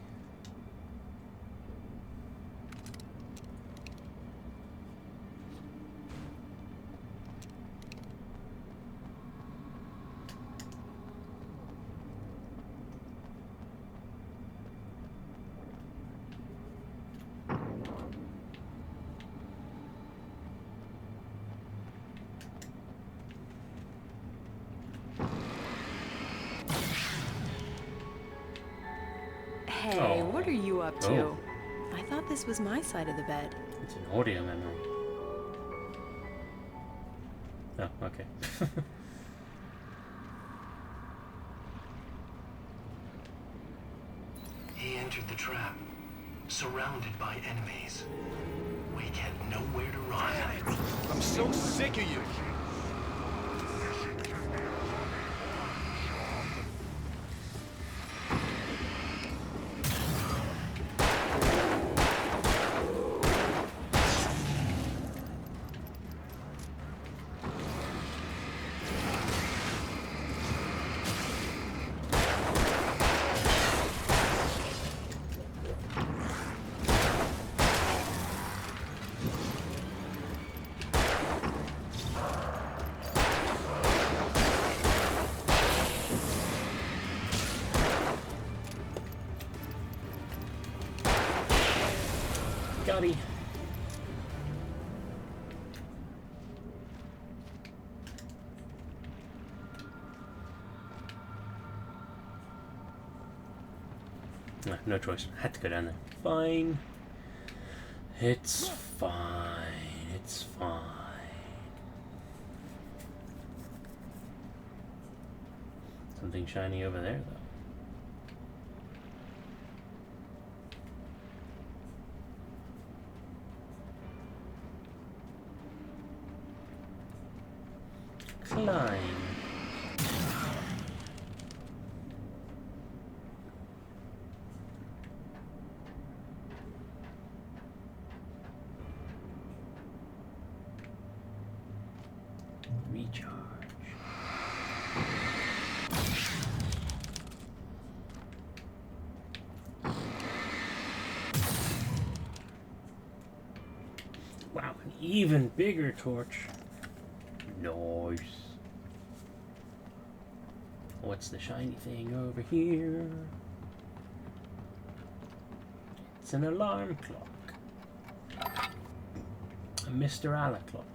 Hey, Oh. what are you up to? Oh. I thought this was my side of the bed. It's an audio memory. Oh, okay. He entered the trap, surrounded by enemies. Wake had nowhere to run. I'm so sick of you. Got no choice. Had to go down there. Fine. It's fine. It's fine. Something shiny over there, though. Climb. Recharge. Wow, an even bigger torch. Nice. What's the shiny thing over here? It's an alarm clock. A Mr. Alla clock.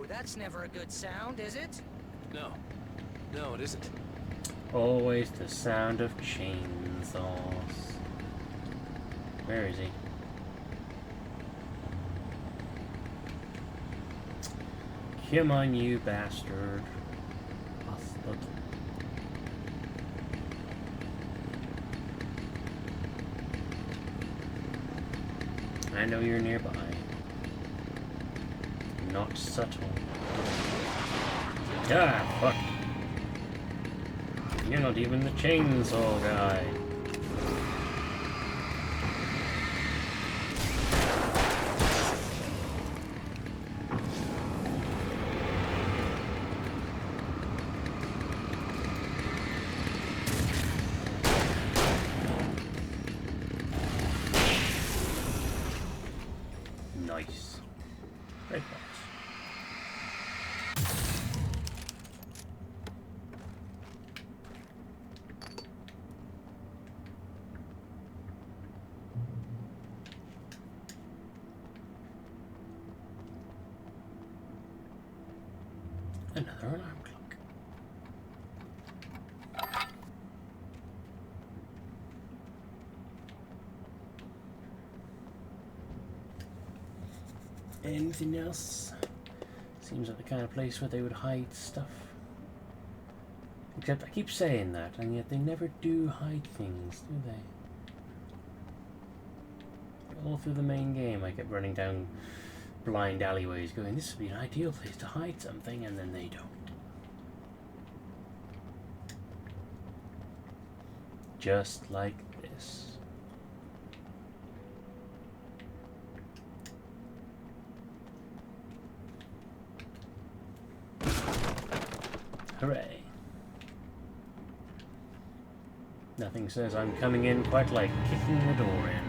that's never a good sound, is it? No. No, it isn't. Always the sound of chainsaws. Where is he? Come on, you bastard. Bastard. I know you're nearby. Not subtle. Ah, fuck. You're not even the chainsaw guy. Nice. Red box. Another alarm clock. Anything else? Seems like the kind of place where they would hide stuff. Except I keep saying that, and yet they never do hide things, do they? All through the main game I kept running down blind alleyways going, this would be an ideal place to hide something, and then they don't. Just like this. Hooray. Nothing says I'm coming in quite like kicking the door in.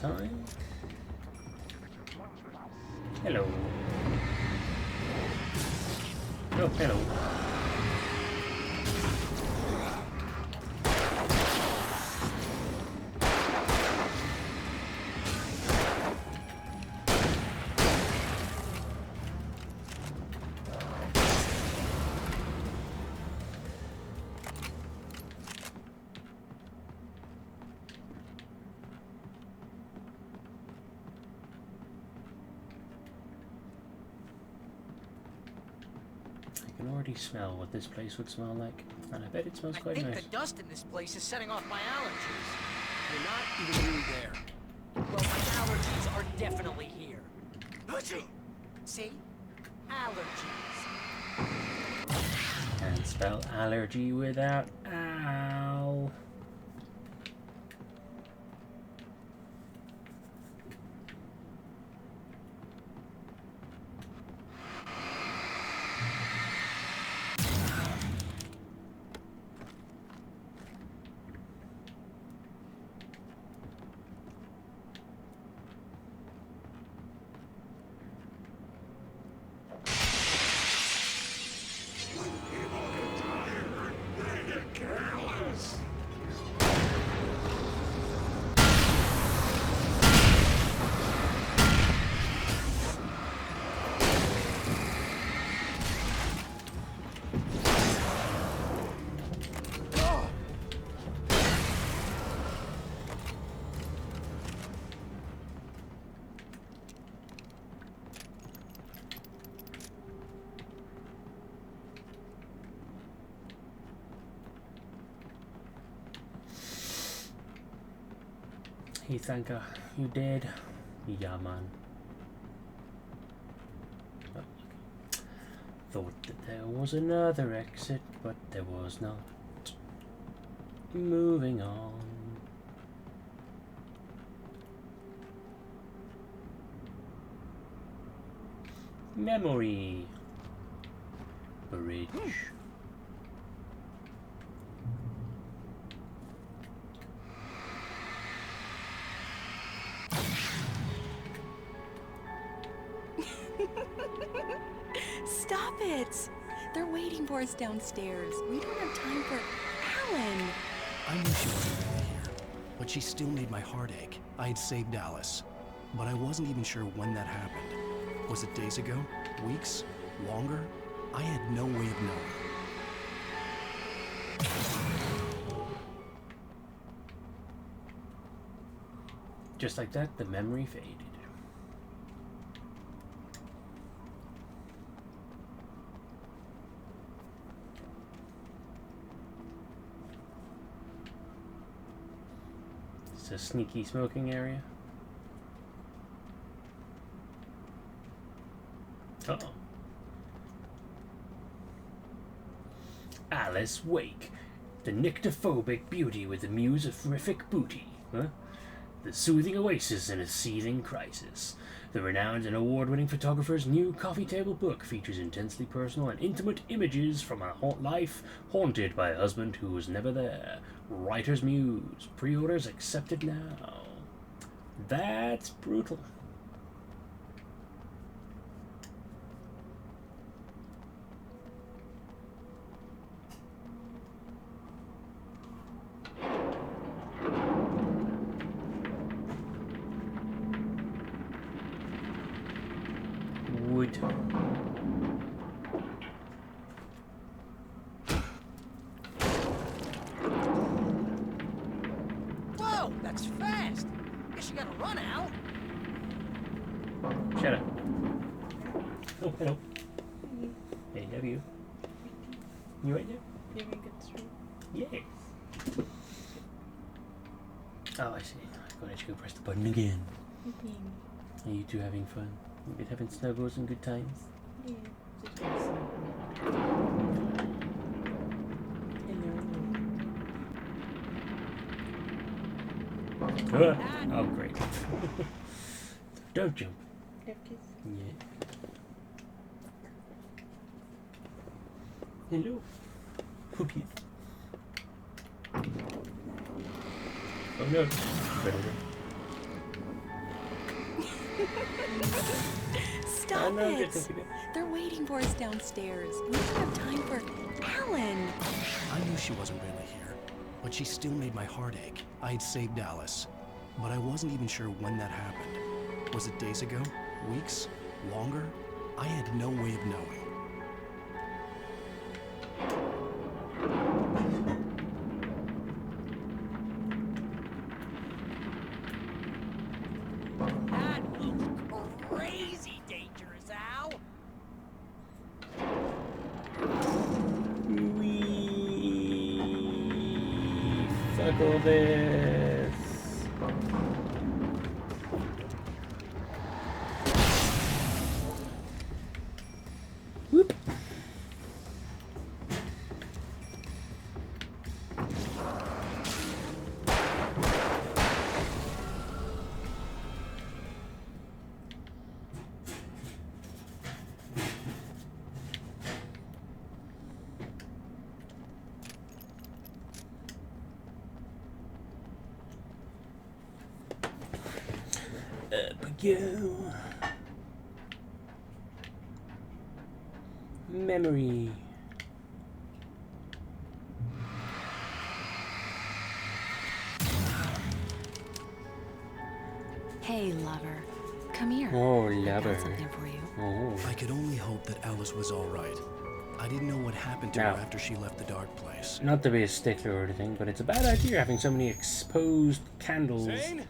Time. Hello. Oh, hello. I can already smell what this place would smell like, and I bet it smells quite nice. I think the dust in this place is setting off my allergies. You're not even really there. Well, my allergies are definitely here. See? Allergies. Can't spell allergy without ow. Heathanker, you dead? Yeah, man. Oh, okay. Thought that there was another exit, but there was not. Moving on. Memory. Bridge. Stop it! They're waiting for us downstairs. We don't have time for Alan. I knew she wasn't really here, but she still made my heart ache. I had saved Alice, but I wasn't even sure when that happened. Was it days ago? Weeks? Longer? I had no way of knowing. Just like that, the memory faded. It's a sneaky smoking area. Uh-oh. Alice Wake, the nyctophobic beauty with the musophobic booty. Huh? The soothing oasis in a seething crisis. The renowned and award-winning photographer's new coffee table book features intensely personal and intimate images from a life haunted by a husband who was never there. Writer's Muse. Pre-orders accepted now. That's brutal. Wood. Whoa, that's fast. Guess you gotta run out. Shut up. Oh, hello. Hey, have you? You right there? You having a good stream? Yeah. Oh, I see. I gotta go press the button again. Are you two having fun? You been having snuggles and good times? Yeah. Oh, great. Don't jump. Yeah. Hello. Poopy. Oh no. Stop it! They're waiting for us downstairs. We don't have time for Alan. I knew she wasn't really here, but she still made my heart ache. I had saved Alice, but I wasn't even sure when that happened. Was it days ago? Weeks? Longer? I had no way of knowing. That looks crazy dangerous, Al. Fuck all this. Whoop. Up we go. Memory. Hey, lover. Come here. Oh, I lover. got something for you. Oh. I could only hope that Alice was all right. I didn't know what happened to Now, her after she left the dark place. Not to be a stickler or anything, but it's a bad idea having so many exposed candles Zane?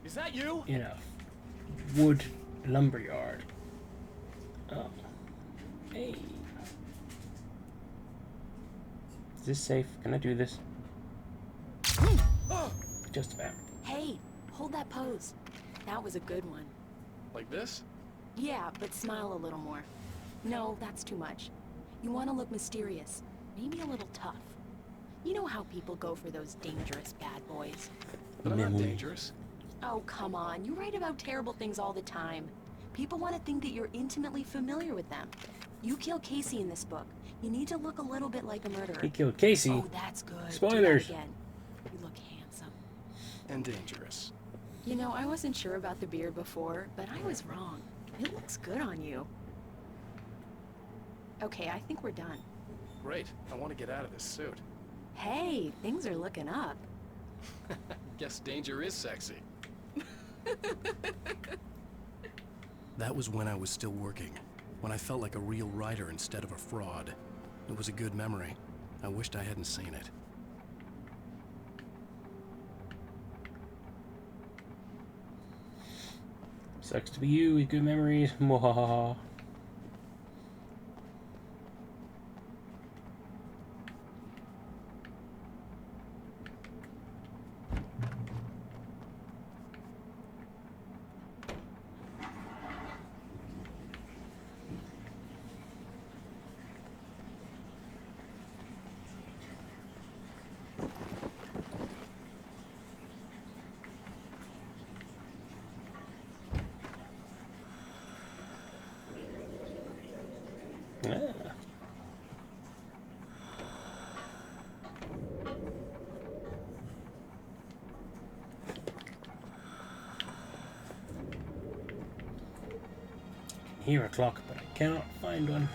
Is that you? in a wood lumberyard. Oh. Hey. Is this safe? Can I do this? Just about. Hey, hold that pose. That was a good one. Like this? Yeah, but smile a little more. No, that's too much. You want to look mysterious, maybe a little tough. You know how people go for those dangerous bad boys. But I'm not Memory. dangerous. Oh, come on. You write about terrible things all the time. People want to think that you're intimately familiar with them. You kill Casey in this book. You need to look a little bit like a murderer. He killed Casey. Oh, that's good. Spoilers. Do that again. You look handsome. And dangerous. You know, I wasn't sure about the beard before, but I was wrong. It looks good on you. Okay, I think we're done. Great. I want to get out of this suit. Hey, things are looking up. Guess danger is sexy. That was when I was still working. When I felt like a real writer instead of a fraud. It was a good memory. I wished I hadn't seen it. Sucks to be you with good memories. Mwahaha. Hear a clock, but I cannot find one.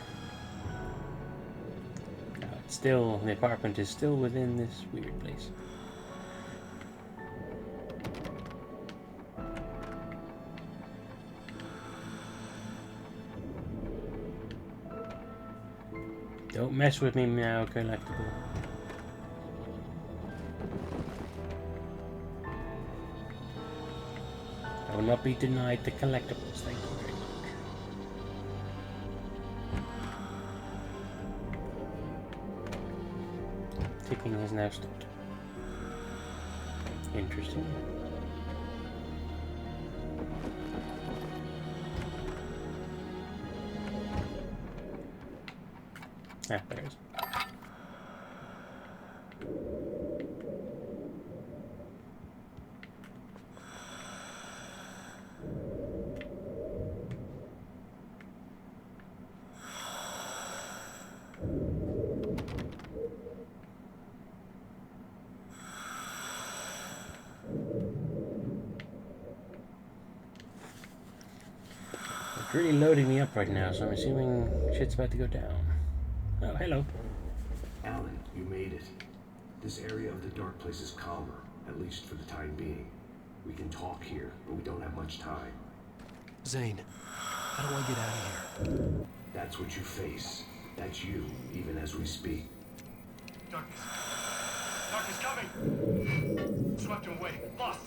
No, it's still, the apartment is still within this weird place. Don't mess with me now, collectible. I will not be denied the collectibles, thank you very much. Ticking has now stopped. Interesting. Ah, there it is. It's really loading me up right now, so I'm assuming shit's about to go down. Oh, hello. Alan, you made it. This area of the dark place is calmer, at least for the time being. We can talk here, but we don't have much time. Zane, how do I get out of here? That's what you face. That's you, even as we speak. Darkness. Darkness coming! Swept him away. Lost.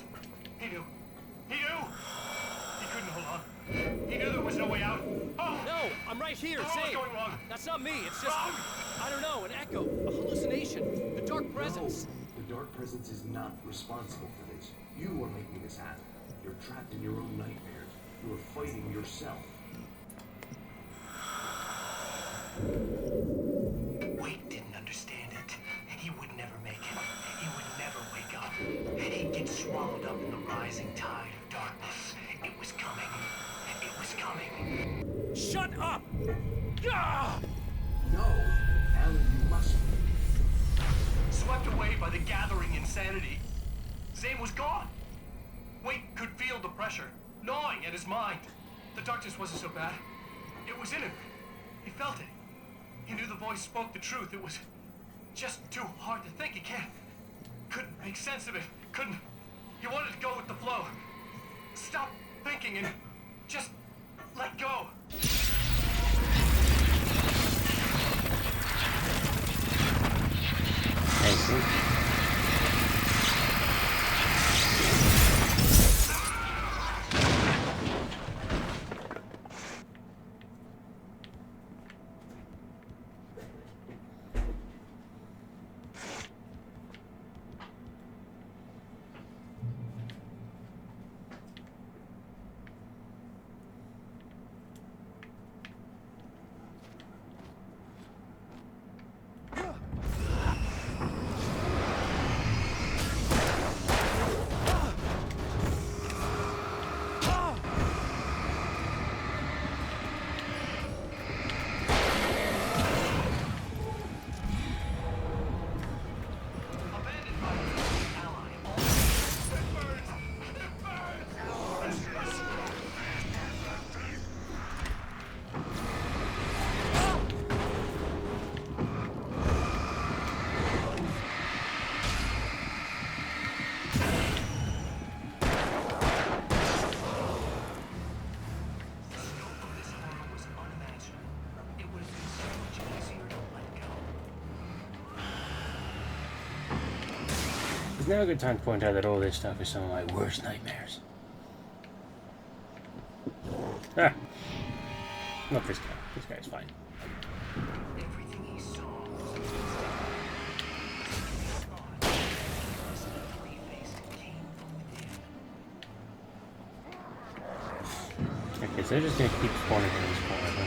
He knew. He knew! He couldn't hold on. He knew there was no way out. Oh! No, I'm right here, What's Zane. going wrong? That's not me, it's just... Wrong! I don't know, an echo, a hallucination, the dark presence. No, the dark presence is not responsible for this. You are making this happen. You're trapped in your own nightmares. You are fighting yourself. Wade didn't understand it. He would never make it. He would never wake up. He'd get swallowed up in the rising tide of darkness. It was coming. It was coming. Shut up! Ah! No! Alan, you must... Swept away by the gathering insanity. Zane was gone. Wade could feel the pressure, gnawing at his mind. The darkness wasn't so bad. It was in him. He felt it. He knew the voice spoke the truth. It was just too hard to think. He couldn't make sense of it. Couldn't. He wanted to go with the flow. Stop thinking and just let go. Thank you. now a good time to point out that all this stuff is some of my worst nightmares. Ah. Not this guy. This guy's fine. Everything he saw was okay, so they're just gonna keep spawning in this corner, huh?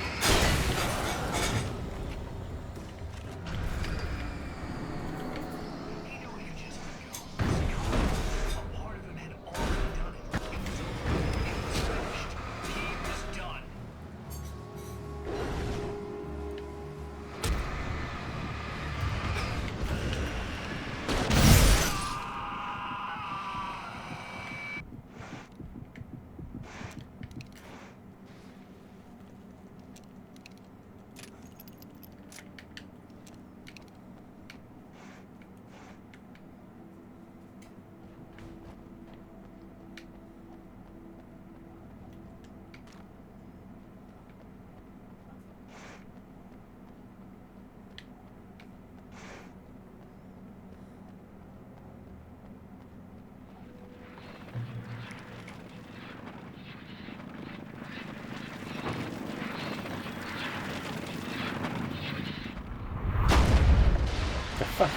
The fuck?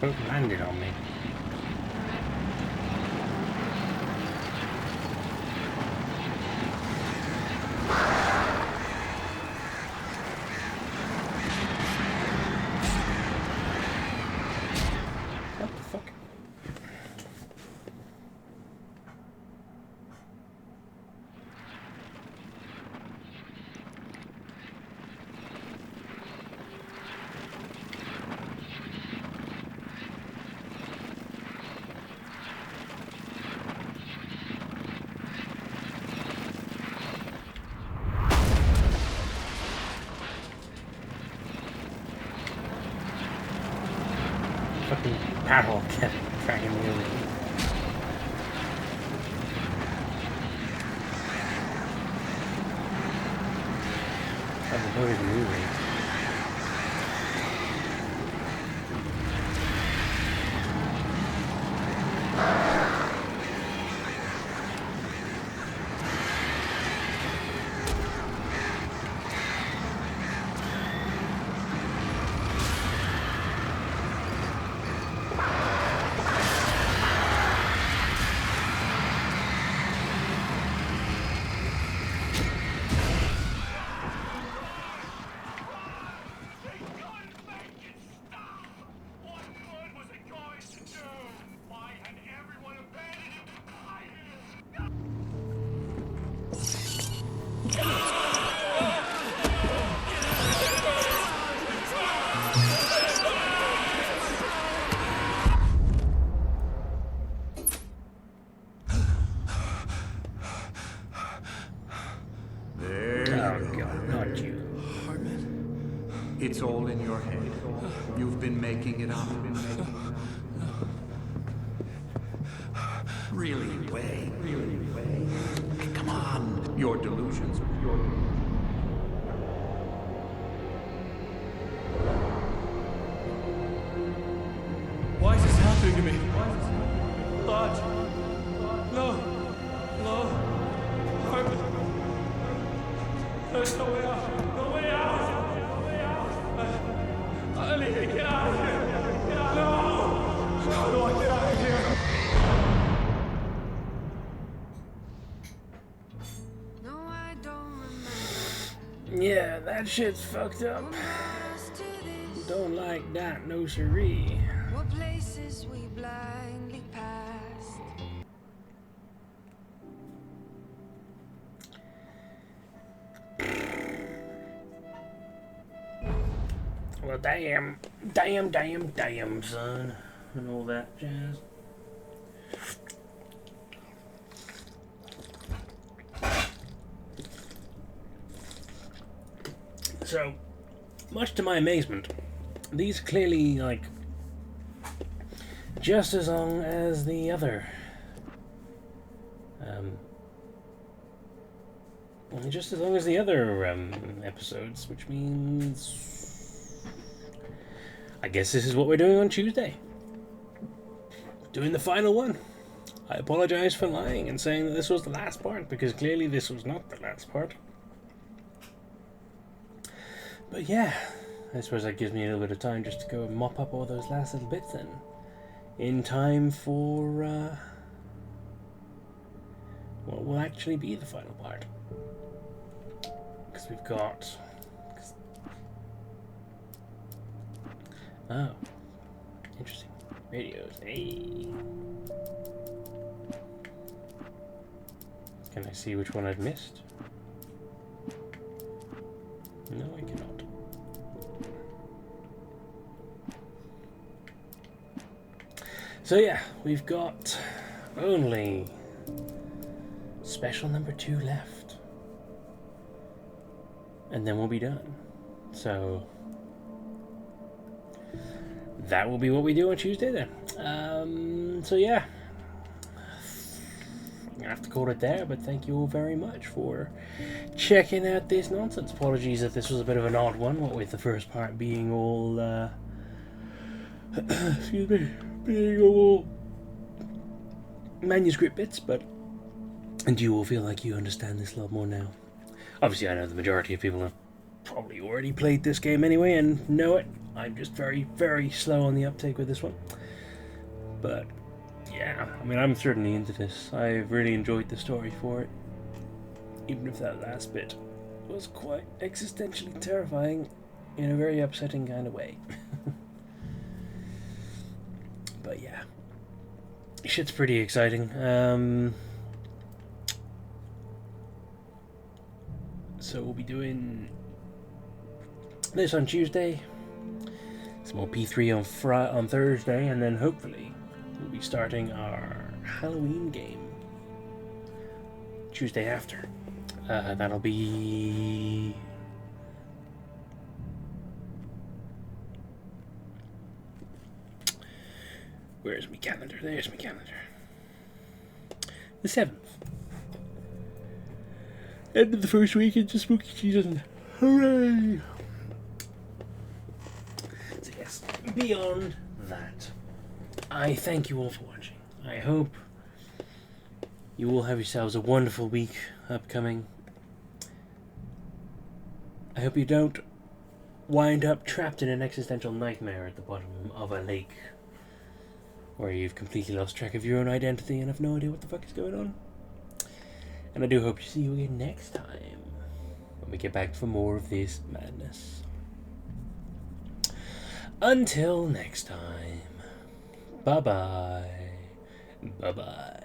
Boat landed on me. What the fuck? Fucking paddle kept dragging me over. Oh, the boat is moving. It's all in your head. You've been making it up. Really, Wayne. Really, Wayne. Come on. Your delusions. Why is this happening to me? Lodge. No. No. Harmon. There's no way out. No way out. I need to get out of here. Get out. No. How do I get out of here? Yeah, that shit's fucked up. Don't like that, no siree. What places we blindly passed. Well, damn, son. And all that jazz. So, much to my amazement, these clearly, like, just as long as the other, just as long as the other, episodes, which means, I guess this is what we're doing on Tuesday. doing the final one. I apologize for lying and saying that this was the last part, because clearly this was not the last part. But yeah, I suppose that gives me a little bit of time just to go and mop up all those last little bits then. In time for what will actually be the final part. Because we've got... Oh. Interesting. Radios. Hey. Can I see which one I've missed? No, I cannot. So yeah, we've got only special number 2 left. And then we'll be done. So that will be what we do on Tuesday then. So yeah, I'm gonna have to call it there, but thank you all very much for checking out this nonsense. Apologies that this was a bit of an odd one, what with the first part being all excuse me, being all manuscript bits, and you all feel like you understand this a lot more now. Obviously I know the majority of people have probably already played this game anyway and know it. I'm just very, very slow on the uptake with this one. But yeah, I mean, I'm certainly into this. I've really enjoyed the story for it. Even if that last bit was quite existentially terrifying in a very upsetting kind of way. But yeah, shit's pretty exciting. So we'll be doing this on Tuesday, some more P3 on Thursday, and then hopefully we'll be starting our Halloween game Tuesday after. That'll be... Where's my calendar? There's my calendar. The 7th. End of the first week into spooky season. Hooray! So yes, beyond that, I thank you all for watching. I hope you all have yourselves a wonderful week upcoming. I hope you don't wind up trapped in an existential nightmare at the bottom of a lake where you've completely lost track of your own identity and have no idea what the fuck is going on. And I do hope to see you again next time when we get back for more of this madness. Until next time, bye-bye. Bye-bye.